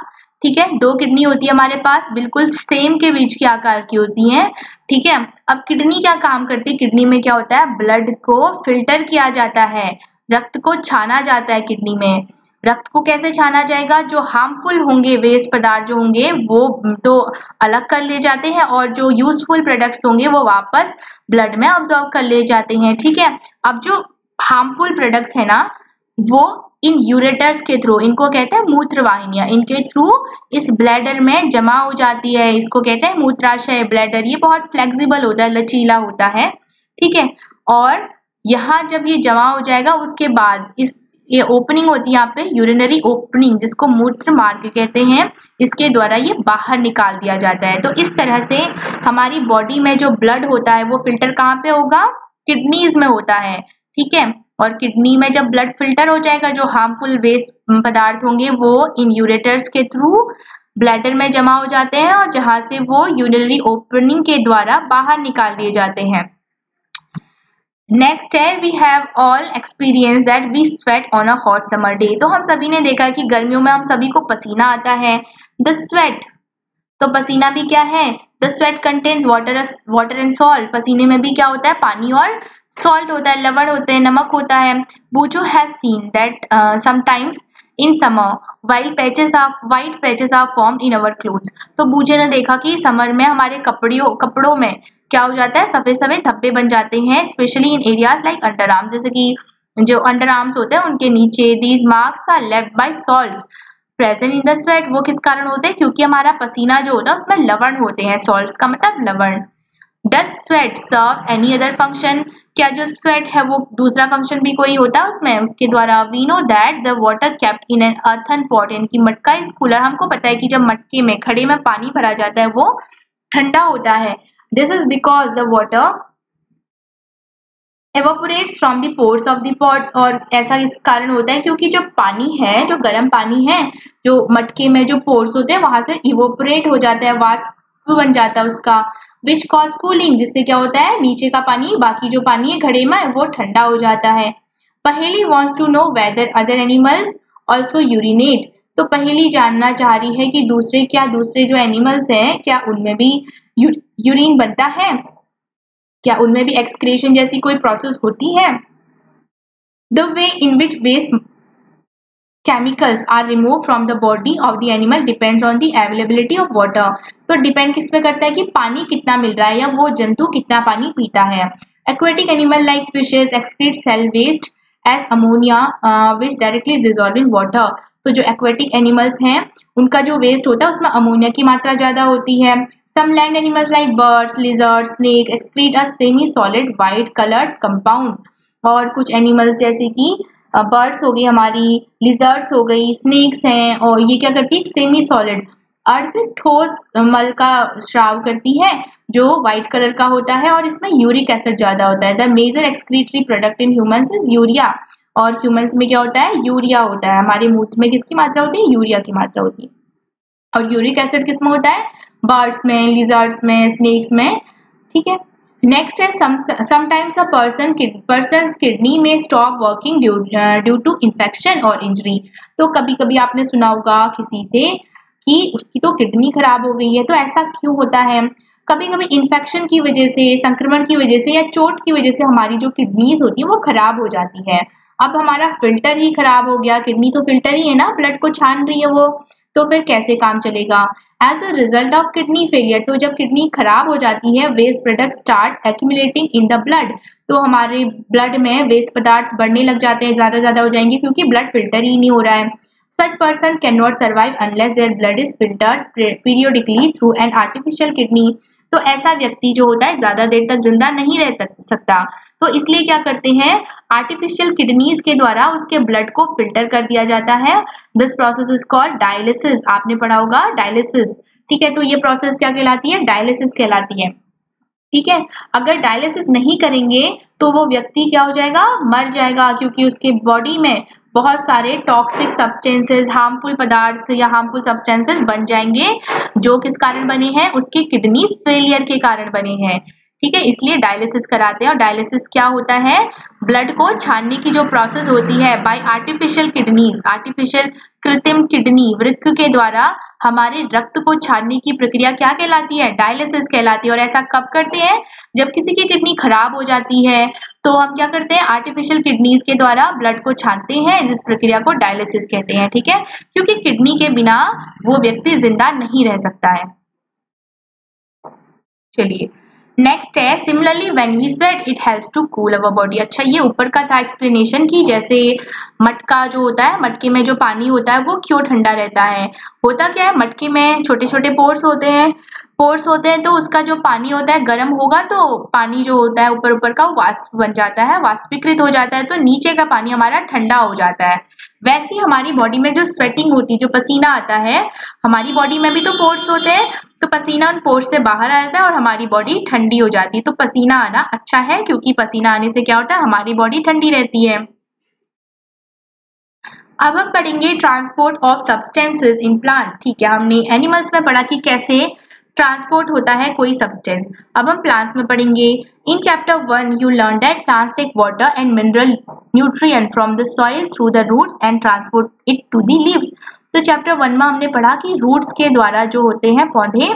ठीक है। दो किडनी होती है हमारे पास, बिल्कुल सेम के बीच के आकार की होती हैं, ठीक है। अब किडनी क्या काम करती है? किडनी में क्या होता है? ब्लड को फिल्टर किया जाता है, रक्त को छाना जाता है किडनी में। रक्त को कैसे छाना जाएगा? जो हार्मफुल होंगे, वेस्ट पदार्थ जो होंगे वो तो अलग कर ले जाते हैं, और जो यूजफुल प्रोडक्ट्स होंगे वो वापस ब्लड में ऑब्जॉर्व कर ले जाते हैं, ठीक है। अब जो हार्मफुल प्रोडक्ट्स है ना, वो इन यूरेटर्स के थ्रू, इनको कहते हैं मूत्र वाहिनियां, इनके थ्रू इस ब्लैडर में जमा हो जाती है। इसको कहते हैं मूत्राशय ब्लैडर। ये बहुत फ्लेक्सिबल होता है, लचीला होता है, ठीक है। और यहाँ जब ये जमा हो जाएगा उसके बाद ये ओपनिंग होती है यहाँ पे, यूरिनरी ओपनिंग, जिसको मूत्र मार्ग कहते हैं, इसके द्वारा ये बाहर निकाल दिया जाता है। तो इस तरह से हमारी बॉडी में जो ब्लड होता है वो फिल्टर कहाँ पे होगा? किडनीज में होता है, ठीक है। और किडनी में जब ब्लड फिल्टर हो जाएगा, जो हार्मफुल वेस्ट पदार्थ होंगे वो इन यूरेटर्स के थ्रू ब्लैडर में जमा हो जाते हैं, और जहां से वो यूरिनरी ओपनिंग के द्वारा बाहर निकाल दिए जाते हैं। नेक्स्ट है, we have all experience that we sweat on a hot summer day. तो हम सभी ने देखा कि गर्मियों में हम सभी को पसीना आता है। द स्वेट, तो पसीना भी क्या है? The sweat contains water and salt. पसीने में भी क्या होता है? पानी और सॉल्ट होता है, लवण होते हैं, नमक होता है। Boojho has seen that sometimes in summer white patches are formed in our clothes. तो बूचे ने देखा कि समर में हमारे कपड़ों में क्या हो जाता है? सफेद सफेद धब्बे बन जाते हैं, specially in areas like under arms, जैसे कि जो अंडर आर्म्स होते हैं उनके नीचे। These marks are left by salts present in the sweat. वो किस कारण होते हैं? क्योंकि हमारा पसीना जो होता है उसमें लवण होते हैं। सॉल्ट्स का मतलब लवण। Does sweat serve any other function? क्या जो स्वेट है वो दूसरा फंक्शन भी कोई होता है उसमें? उसके द्वारा we know that the water kept in an earthen pot, यानी कि मटका इज कूलर। हमको पता है कि जब मटके में, घड़े में पानी भरा जाता है वो ठंडा होता है। This is because the water evaporates from the pores of the pot, और ऐसा इस कारण होता है क्योंकि जो पानी है, जो गर्म पानी है, जो मटके में जो पोर्स होते हैं वहां से इवोपोरेट हो जाता है, वाष्प बन जाता है उसका, विच कॉज कूलिंग, जिससे क्या होता है नीचे का पानी, बाकी जो पानी है घड़े में, वो ठंडा हो जाता है। Paheli wants to know whether other animals also urinate, तो पहेली जानना चाह रही है कि दूसरे जो एनिमल्स हैं क्या उनमें भी यूरिन बनता है, क्या उनमें भी एक्सक्रीशन जैसी कोई प्रोसेस होती है। The way in which waste chemicals are removed from the body of the animal depends on the availability of water, तो डिपेंड किस पे करता है कि पानी कितना मिल रहा है या वो जंतु कितना पानी पीता है। aquatic animal like fishes excrete cell waste as ammonia which directly dissolve in water, तो जो aquatic animals हैं उनका जो वेस्ट होता है उसमें अमोनिया की मात्रा ज़्यादा होती है। some land animals like birds, lizards, snake excrete a semi solid white colored compound, और कुछ एनिमल्स जैसे कि बर्ड्स हो गई हमारी, लिजर्ड्स हो गई, स्नेक्स हैं, और ये क्या करती है सेमी सॉलिड अर्ध ठोस मल का स्राव करती है जो व्हाइट कलर का होता है, और इसमें यूरिक एसिड ज्यादा होता है। The major excretory product in humans is urea, और ह्यूमंस में क्या होता है यूरिया होता है। हमारे मूत्र में किसकी मात्रा होती है यूरिया की मात्रा होती है। और यूरिक एसिड किसमें होता है बर्ड्स में, लिजर्ड्स में, स्नेक्स में, ठीक है। नेक्स्ट है समटाइम्स अ पर्सन्स किडनी में stop working due to infection और इंजरी, तो कभी कभी आपने सुना होगा किसी से कि उसकी तो किडनी खराब हो गई है, तो ऐसा क्यों होता है, कभी कभी इन्फेक्शन की वजह से, संक्रमण की वजह से या चोट की वजह से हमारी जो किडनीज होती है वो खराब हो जाती है। अब हमारा फिल्टर ही खराब हो गया, किडनी तो फिल्टर ही है ना, ब्लड को छान रही है वो, तो फिर कैसे काम चलेगा। As a result of kidney failure, तो जब किडनी खराब हो जाती है waste product start accumulating in the blood, तो हमारे ब्लड में वेस्ट पदार्थ बढ़ने लग जाते हैं, ज़्यादा हो जाएंगे क्योंकि ब्लड फिल्टर ही नहीं हो रहा है। Such person can not survive unless their blood is filtered periodically through an artificial kidney, तो ऐसा व्यक्ति जो होता है ज़्यादा देर तक जिंदा नहीं रह सकता, तो इसलिए क्या करते हैं आर्टिफिशियल किडनीज के द्वारा उसके ब्लड को फिल्टर कर दिया जाता है। This process is called dialysis, आपने पढ़ा होगा डायलिसिस, ठीक है। तो ये प्रोसेस क्या कहलाती है डायलिसिस कहलाती है, ठीक है। अगर डायलिसिस नहीं करेंगे तो वो व्यक्ति क्या हो जाएगा मर जाएगा, क्योंकि उसके बॉडी में बहुत सारे टॉक्सिक सब्सटेंसेस, हार्मफुल पदार्थ या हार्मफुल सब्सटेंसेस बन जाएंगे, जो किस कारण बने हैं उसकी किडनी फेलियर के कारण बने हैं, ठीक है। इसलिए डायलिसिस कराते हैं। और डायलिसिस क्या होता है ब्लड को छानने की जो प्रोसेस होती है बाय आर्टिफिशियल किडनीज, आर्टिफिशियल कृत्रिम किडनी वृक्क के द्वारा हमारे रक्त को छानने की प्रक्रिया क्या कहलाती है डायलिसिस कहलाती है। और ऐसा कब करते हैं जब किसी की किडनी खराब हो जाती है, तो हम क्या करते हैं आर्टिफिशियल किडनीज के द्वारा ब्लड को छानते हैं, जिस प्रक्रिया को डायलिसिस कहते हैं, ठीक है। क्योंकि किडनी के बिना वो व्यक्ति जिंदा नहीं रह सकता है। चलिए नेक्स्ट है similarly when we sweat it helps to cool our body. अच्छा ये ऊपर का था एक्सप्लेनेशन की जैसे मटका जो होता है, मटके में जो पानी होता है वो क्यों ठंडा रहता है। होता क्या है मटके में छोटे छोटे पोर्स होते हैं, तो उसका जो पानी होता है गर्म होगा तो पानी जो होता है ऊपर का वो वाष्प बन जाता है, वाष्पीकृत हो जाता है, तो नीचे का पानी हमारा ठंडा हो जाता है। वैसे ही हमारी बॉडी में जो स्वेटिंग होती है, जो पसीना आता है, हमारी बॉडी में भी तो पोर्स होते हैं, तो पसीना उन पोर्स से बाहर आता है और हमारी बॉडी ठंडी हो जाती है। तो पसीना आना अच्छा है, क्योंकि पसीना आने से क्या होता है हमारी बॉडी ठंडी रहती है। अब हम पढ़ेंगे transport of substances in plant, ठीक है। हमने एनिमल्स में पढ़ा कि कैसे ट्रांसपोर्ट होता है कोई सब्सटेंस। अब हम प्लांट्स में पढ़ेंगे। In chapter 1 you learn that plants take water and mineral nutrient from the soil through the roots and transport it to the leaves. तो चैप्टर 1 में हमने पढ़ा कि रूट्स के द्वारा जो होते हैं पौधे,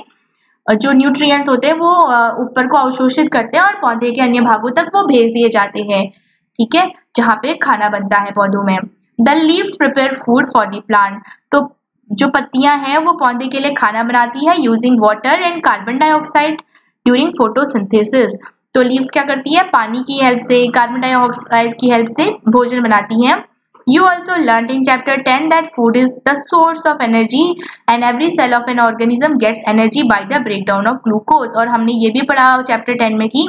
जो न्यूट्रिएंट्स होते हैं वो ऊपर को अवशोषित करते हैं और पौधे के अन्य भागों तक वो भेज दिए जाते हैं, ठीक है, जहाँ पे खाना बनता है पौधों में। The leaves prepare food for the plant, तो जो पत्तियां हैं वो पौधे के लिए खाना बनाती है using water and carbon dioxide during photosynthesis. तो लीव्स क्या करती है पानी की हेल्प से, कार्बन डाइऑक्साइड की हेल्प से भोजन बनाती हैं। You also learned in chapter 10 that food is the source of energy and every cell of an organism gets energy by the breakdown of glucose। और हमने ये भी पढ़ा चैप्टर 10 में कि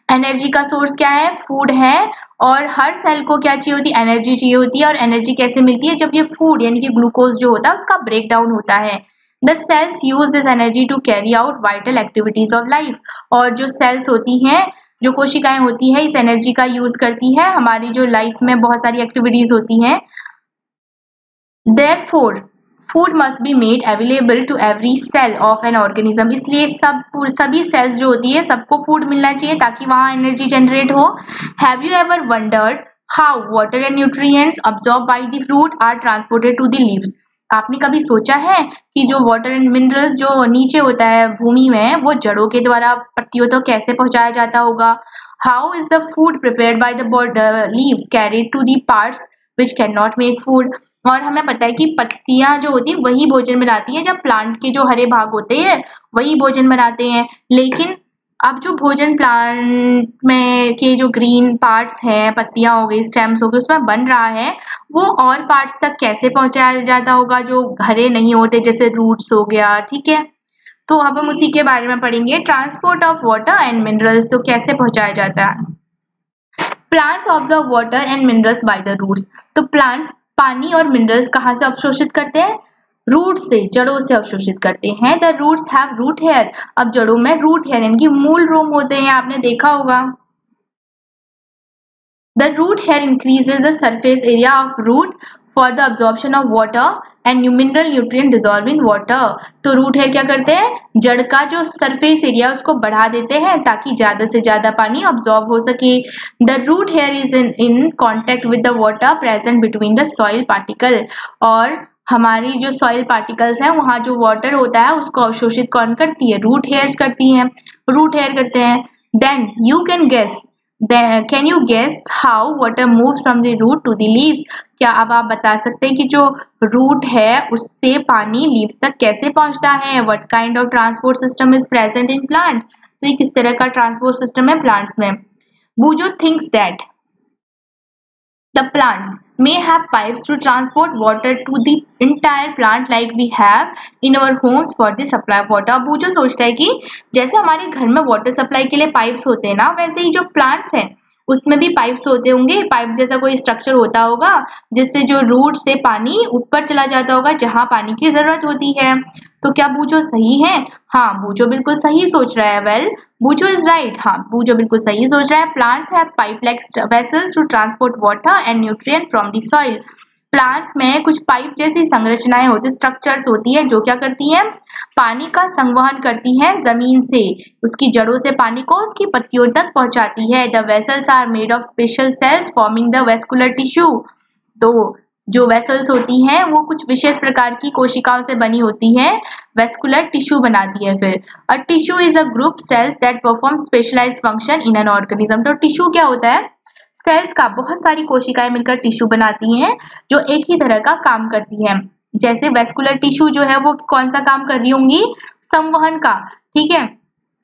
एनर्जी का सोर्स क्या है फूड है, और हर सेल को क्या चाहिए होती है एनर्जी चाहिए होती है। और एनर्जी कैसे मिलती है जब ये फूड यानी कि ग्लूकोज जो होता है उसका ब्रेक डाउन होता है, the cells use this energy to carry out vital activities of life. और जो सेल्स होती हैं, जो कोशिकाएं होती हैं, इस एनर्जी का यूज करती है हमारी जो लाइफ में बहुत सारी एक्टिविटीज होती हैं। Therefore, food must be made available to every cell of an organism। इसलिए सभी सेल्स जो होती है सबको फूड मिलना चाहिए ताकि वहाँ एनर्जी जनरेट हो। Have you ever wondered how water and nutrients absorbed by the fruit are transported to the leaves? आपने कभी सोचा है कि जो वाटर एंड मिनरल्स जो नीचे होता है भूमि में, वो जड़ों के द्वारा पत्तियों तक कैसे पहुंचाया जाता होगा? How is the food prepared by the leaves carried to the parts which cannot make food? और हमें पता है कि पत्तियां जो होती है वही भोजन बनाती हैं, जब प्लांट के जो हरे भाग होते हैं वही भोजन बनाते हैं। लेकिन अब जो भोजन प्लांट में के जो ग्रीन पार्ट्स हैं, पत्तियां हो गई, स्टेम्स हो गए, उसमें बन रहा है, वो और पार्ट्स तक कैसे पहुंचाया जाता होगा जो हरे नहीं होते, जैसे रूट्स हो गया। ठीक है, तो अब हम उसी के बारे में पढ़ेंगे। Transport of water and minerals, तो कैसे पहुंचाया जाता है। Plants observe water and minerals by the roots. तो प्लांट्स पानी और मिनरल्स कहाँ से अवशोषित करते हैं? रूट से, जड़ों से अवशोषित करते हैं। The roots have root hair. अब जड़ों में रूट हेयर यानी कि मूल रोम होते हैं, आपने देखा होगा। The root hair increases the surface area of root for the absorption of water and mineral nutrient dissolve in water. तो रूट हेयर क्या करते हैं? जड़ का जो सरफेस एरिया उसको बढ़ा देते हैं ताकि ज्यादा से ज्यादा पानी अब्सॉर्ब हो सके। The root hair is in contact with the water present between the soil particle. और हमारी जो सॉइल पार्टिकल्स हैं वहाँ जो वाटर होता है उसको अवशोषित कौन करती है? रूट हेयर्स करती हैं, रूट हेयर करते हैं। Then you can you guess how water moves from the root to the leaves. क्या अब आप बता सकते हैं कि जो रूट है उससे पानी लीव्स तक कैसे पहुंचता है? What kind of transport system is present in plant. तो ये किस तरह का ट्रांसपोर्ट सिस्टम है प्लांट्स में? Boojho thinks that the plants may have pipes to transport water to the entire plant like we have in our homes for the supply of water। अब वो जो सोचता है कि जैसे हमारे घर में वाटर सप्लाई के लिए पाइप्स होते हैं ना, वैसे ही जो प्लांट्स हैं उसमें भी पाइप्स होते होंगे। पाइप जैसा कोई स्ट्रक्चर होता होगा जिससे जो रूट से पानी ऊपर चला जाता होगा जहां पानी की जरूरत होती है। तो क्या बूजो सही है? हाँ, बूजो बिल्कुल सही सोच रहा है। Well, Boojho is right. हाँ, बूजो बिल्कुल सही सोच रहा है। Plants have pipe like vessels to transport water and nutrient from the soil. Plants में कुछ पाइप जैसी संरचनाएं होती, स्ट्रक्चर्स होती है जो क्या करती हैं? पानी का संवहन करती हैं जमीन से, उसकी जड़ों से पानी को उसकी पत्तियों तक पहुंचाती है। The vessels are made of special cells forming the vascular tissue. तो जो वेसल्स होती हैं वो कुछ विशेष प्रकार की कोशिकाओं से बनी होती हैं, वेस्कुलर टिश्यू बनाती है। फिर a tissue is a group cells that perform specialised function in an organism. तो टिश्यू क्या होता है? सेल्स का बहुत सारी कोशिकाएं मिलकर टिश्यू बनाती हैं जो एक ही तरह का काम करती हैं। जैसे वेस्कुलर टिश्यू जो है वो कौन सा काम कर रही होंगी? संवहन का। ठीक है,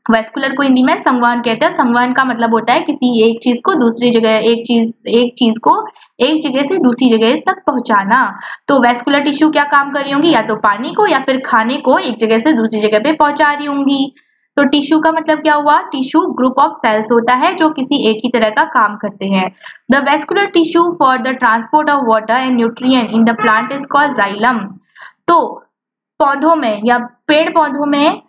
वेस्कुलर को हिंदी में संवहन कहते हैं। संवहन का मतलब होता है किसी एक चीज को दूसरी जगह, एक चीज को एक जगह से दूसरी जगह तक पहुंचाना। तो वेस्कुलर टिश्यू क्या काम कर रही होंगी? या तो पानी को या फिर खाने को एक जगह से दूसरी जगह पे पहुंचा रही होंगी। तो टिश्यू का मतलब क्या हुआ? टिश्यू ग्रुप ऑफ सेल्स होता है जो किसी एक ही तरह का काम करते हैं। The vascular tissue for the transport of water and nutrient in the plant is called xylem. तो पौधों में या पेड़ पौधों में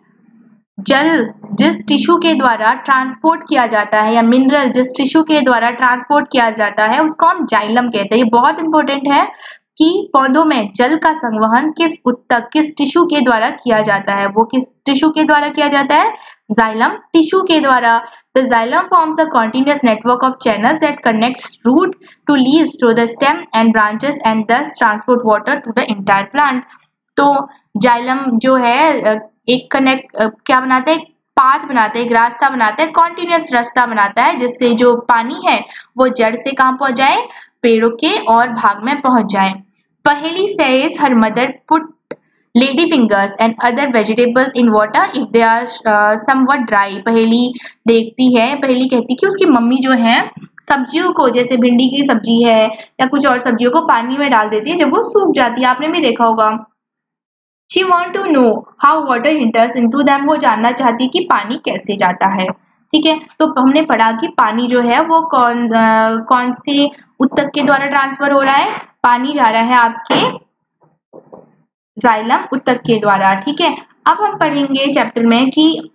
जल जिस टिश्यू के द्वारा ट्रांसपोर्ट किया जाता है या मिनरल जिस टिश्यू के द्वारा ट्रांसपोर्ट किया जाता है उसको हम जाइलम कहते हैं। ये बहुत इंपॉर्टेंट है कि पौधों में जल का संवहन किस उत्तक, किस टिश्यू के द्वारा किया जाता है। वो किस टिश्यू के द्वारा किया जाता है? जाइलम टिश्यू के द्वारा। The xylem forms a continuous network of channels that connects root to leaves through the stem and branches and thus transport water to the entire plant. तो जाइलम जो है एक क्या बनाता है? एक पाथ बनाता है, एक रास्ता बनाता है, कॉन्टिन्यूअस रास्ता बनाता है जिससे जो पानी है वो जड़ से कहाँ पहुंच जाए? पेड़ों के और भाग में पहुंच जाए। पहेली says her mother put lady fingers and other vegetables in water if they are somewhat dry। पहेली देखती है, पहेली कहती कि उसकी मम्मी जो है सब्जियों को, जैसे भिंडी की सब्जी है या कुछ और सब्जियों को पानी में डाल देती है जब वो सूख जाती है। आपने भी देखा होगा। She want to know how water enters into them। वो जानना चाहती है कि पानी कैसे जाता है। ठीक है, तो हमने पढ़ा कि पानी जो है वो कौन से उत्तक के द्वारा ट्रांसफर हो रहा है? पानी जा रहा है आपके जाइलम उत्तक के द्वारा। ठीक है, अब हम पढ़ेंगे चैप्टर में कि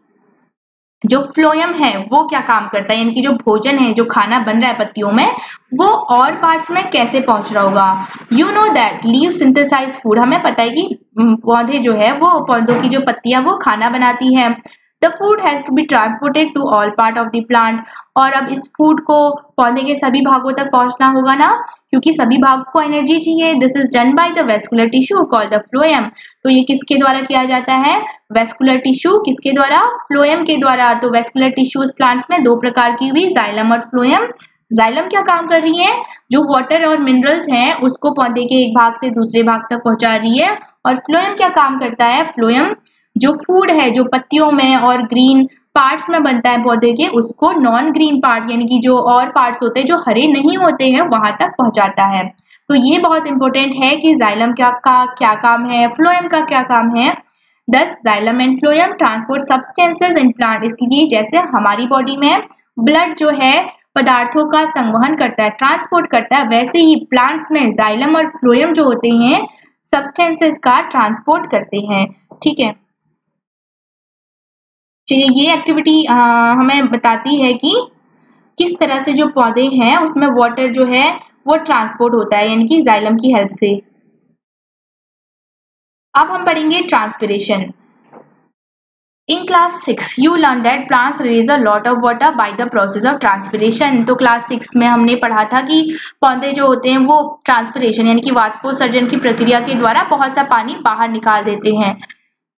जो फ्लोएम है वो क्या काम करता है, यानी कि जो भोजन है, जो खाना बन रहा है पत्तियों में, वो और पार्ट्स में कैसे पहुंच रहा होगा। You know that leaves synthesise food, हमें पता है कि पौधे जो है वो पौधों की जो पत्तियां वो खाना बनाती है। The food has to be transported to all part of the plant, और अब इस फूड को पौधे के सभी भागों तक पहुंचना होगा ना, क्योंकि सभी भागों को एनर्जी चाहिए। This is done by the vascular tissue called the phloem. तो ये किसके द्वारा किया जाता है, वेस्कुलर टिश्यू, किसके द्वारा, फ्लोएम के द्वारा। तो वेस्कुलर टिश्यूज प्लांट्स में दो प्रकार की हुई, जाइलम और फ्लोएम। जाइलम क्या काम कर रही है, जो वाटर और मिनरल्स हैं उसको पौधे के एक भाग से दूसरे भाग तक पहुंचा रही है। और फ्लोएम क्या काम करता है, फ्लोएम जो फूड है जो पत्तियों में और ग्रीन पार्ट्स में बनता है पौधे के, उसको नॉन ग्रीन पार्ट यानी कि जो और पार्ट्स होते हैं जो हरे नहीं होते हैं वहां तक पहुंचाता है। तो ये बहुत इंपॉर्टेंट है कि जाइलम का क्या काम है, फ्लोएम का क्या काम है। दस xylem and phloem transport substances in plant, इसलिए जैसे हमारी बॉडी में ब्लड जो है पदार्थों का संवहन करता है, ट्रांसपोर्ट करता है, वैसे ही प्लांट्स में जाइलम और फ्लोएम जो होते हैं सब्सटेंसेस का ट्रांसपोर्ट करते हैं। ठीक है, चलिए ये एक्टिविटी हमें बताती है कि किस तरह से जो पौधे हैं उसमें वाटर जो है वो ट्रांसपोर्ट होता है, यानी कि जाइलम की हेल्प से। अब हम पढ़ेंगे transpiration. In class 6 you learn that plants release a lot of water by the process of transpiration. तो क्लास 6 में हमने पढ़ा था कि पौधे जो होते हैं वो ट्रांसपिरेशन यानी कि वाष्पोत्सर्जन की प्रक्रिया के द्वारा बहुत सा पानी बाहर निकाल देते हैं।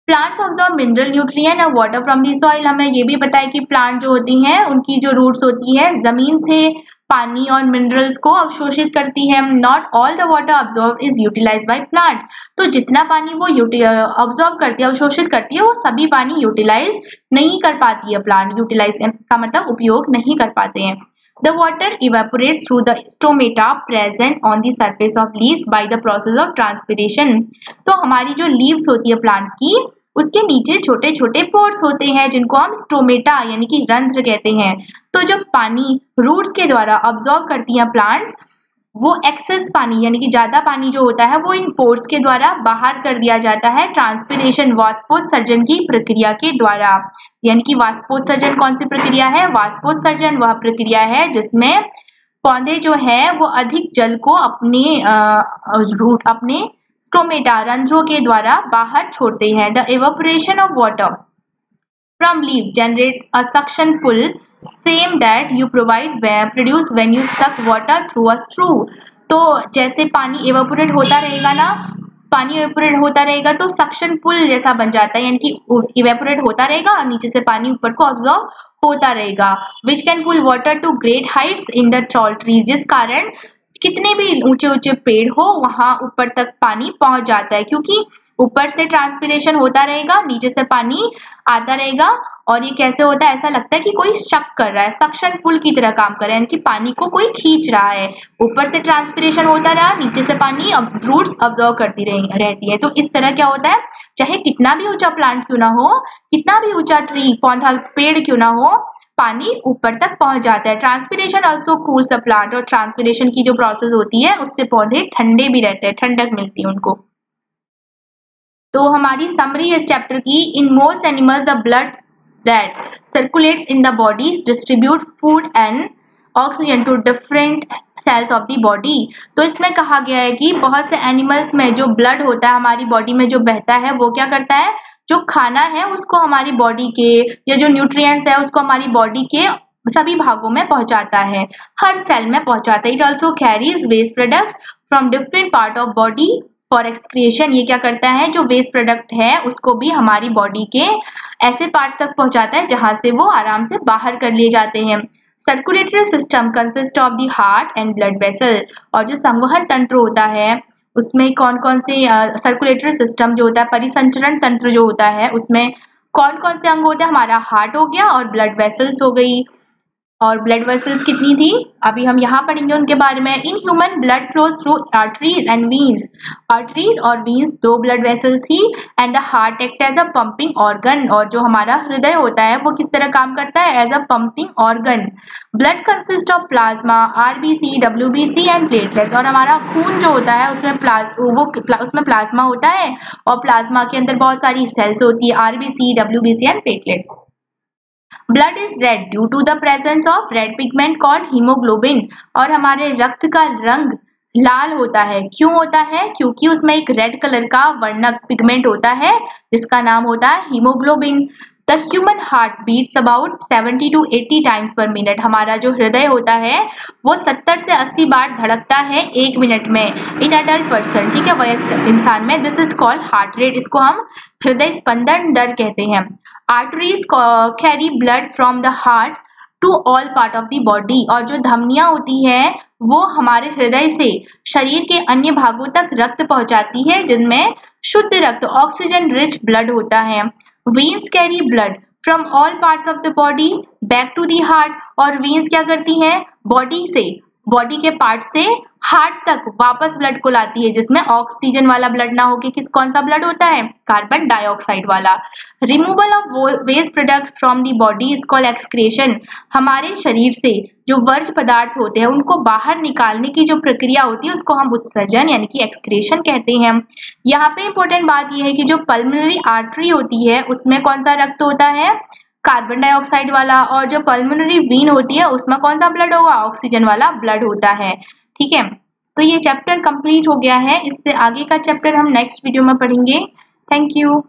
प्लांट्स ऑब्जॉर्ब मिनरल न्यूट्रिएंट और वाटर फ्रॉम दी सॉइल, हमें ये भी पता है कि प्लांट जो होती हैं उनकी जो रूट्स होती है जमीन से पानी और मिनरल्स को अवशोषित करती है। Not all the water absorb is utilised by plant, तो जितना पानी वो अब्जॉर्ब करती है, अवशोषित करती है, वो सभी पानी यूटिलाइज नहीं कर पाती है प्लांट। यूटिलाइज का मतलब उपयोग नहीं कर पाते हैं। The water evaporates through the stomata present on the surface of leaves by the process of transpiration. तो हमारी जो लीव्स होती है प्लांट्स की, उसके नीचे छोटे छोटे पोर्स होते हैं जिनको हम स्टोमेटा यानी कि रंध्र कहते हैं। तो जब पानी रूट्स के द्वारा अब्सॉर्ब करती हैं प्लांट्स, वो एक्सेस पानी यानी कि ज्यादा पानी जो होता है वो इन पोर्स के द्वारा बाहर कर दिया जाता है ट्रांसपिरेशन वाष्पोत्सर्जन की प्रक्रिया के द्वारा। यानी कि वाष्पोत्सर्जन कौन सी प्रक्रिया है, वाष्पोत्सर्जन वह प्रक्रिया है जिसमें पौधे जो है वो अधिक जल को अपने स्टोमेटा रंध्रों के द्वारा बाहर छोड़ते हैं। The evaporation of water from leaves generate a suction pull same that you produce when you suck water through a straw। तो जैसे पानी इवेपोरेट होता रहेगा ना, पानी इवेपोरेट होता रहेगा तो सक्शन पुल जैसा बन जाता है, यानी कि इवेपोरेट होता रहेगा और नीचे से पानी ऊपर को अब्सॉर्ब होता रहेगा। Which can pull water to great heights in the tall trees, जिस कारण कितने भी ऊंचे ऊंचे पेड़ हो वहां ऊपर तक पानी पहुंच जाता है, क्योंकि ऊपर से ट्रांसपिरेशन होता रहेगा, नीचे से पानी आता रहेगा। और ये कैसे होता है, ऐसा लगता है कि कोई शक कर रहा है, सक्शन पुल की तरह काम कर रहा है, यानी कि पानी को कोई खींच रहा है। ऊपर से ट्रांसपिरेशन होता रहा, नीचे से पानी रूट्स अब्सॉर्ब करती रहती है। तो इस तरह क्या होता है, चाहे कितना भी ऊंचा प्लांट क्यों ना हो, कितना भी ऊंचा ट्री पौधा पेड़ क्यों ना हो, पानी ऊपर तक पहुंच जाता है। Transpiration also cools the plant, और ट्रांसपिरेशन की जो प्रोसेस होती है उससे पौधे ठंडे भी रहते हैं, ठंडक मिलती है उनको। तो हमारी समरी है इस चैप्टर की, in most animals the blood that circulates in the body distribute food and oxygen to different cells of the body. तो इसमें कहा गया है कि बहुत से एनिमल्स में जो ब्लड होता है हमारी बॉडी में जो बहता है वो क्या करता है, जो खाना है उसको हमारी बॉडी के, या जो न्यूट्रिएंट्स है उसको हमारी बॉडी के सभी भागों में पहुंचाता है, हर सेल में पहुंचाता है। It also carries waste product from different part of body for excretion, ये क्या करता है, जो वेस्ट प्रोडक्ट है उसको भी हमारी बॉडी के ऐसे पार्ट्स तक पहुंचाता है जहां से वो आराम से बाहर कर लिए जाते हैं। Circulatory system consist of the heart and blood vessel, और जो संवहन तंत्र होता है उसमें कौन कौन से सर्कुलेटरी सिस्टम जो होता है, परिसंचरण तंत्र जो होता है उसमें कौन कौन से अंग होते हैं, हमारा हार्ट हो गया और ब्लड वेसल्स हो गई। और ब्लड वेसल्स कितनी थी, अभी हम यहाँ पढ़ेंगे उनके बारे में। In human blood flows through arteries and veins, arteries और वीन्स 2 ब्लड वेसल्स थी। And the heart act as a pumping organ, और जो हमारा हृदय होता है वो किस तरह काम करता है, as a pumping organ. Blood consist of plasma, RBC, WBC and platelets, और हमारा खून जो होता है उसमें उसमें प्लाज्मा होता है, और प्लाज्मा के अंदर बहुत सारी सेल्स होती है, RBC, WBC and platelets. Blood is red due to the presence of red pigment called haemoglobin, और हमारे रक्त का रंग लाल होता है, क्यों होता है, क्योंकि उसमें एक रेड कलर का वर्णक पिगमेंट होता है जिसका नाम होता है haemoglobin. The human heart beats about 70 to 80 times per minute, हमारा जो हृदय होता है वो 70 से 80 बार धड़कता है 1 मिनट में इन अडल्ट पर्सन, ठीक है, वयस्क इंसान में। This is called heart rate, इसको हम हृदय स्पंदन दर कहते हैं। Arteries carry blood from the heart to all part of the body, और जो धमनियां होती है वो हमारे हृदय से शरीर के अन्य भागों तक रक्त पहुंचाती है जिनमें शुद्ध रक्त ऑक्सीजन रिच ब्लड होता है। Veins carry blood from all parts of the body back to the heart, और वेन्स क्या करती हैं, बॉडी के पार्ट से हार्ट तक वापस ब्लड को लाती है, जिसमें ऑक्सीजन वाला ब्लड ना होके कौन सा ब्लड होता है, कार्बन डाइऑक्साइड वाला। Removal of waste product from the body is called excretion, हमारे शरीर से जो वर्ज्य पदार्थ होते हैं उनको बाहर निकालने की जो प्रक्रिया होती है उसको हम उत्सर्जन यानी कि एक्सक्रेशन कहते हैं। यहाँ पे इंपॉर्टेंट बात यह है कि जो पल्मोनरी आर्टरी होती है उसमें कौन सा रक्त होता है, कार्बन डाइऑक्साइड वाला, और जो पल्मोनरी वीन होती है उसमें कौन सा ब्लड होगा, ऑक्सीजन वाला ब्लड होता है, ठीक है। तो ये चैप्टर कंप्लीट हो गया है, इससे आगे का चैप्टर हम नेक्स्ट वीडियो में पढ़ेंगे। Thank you.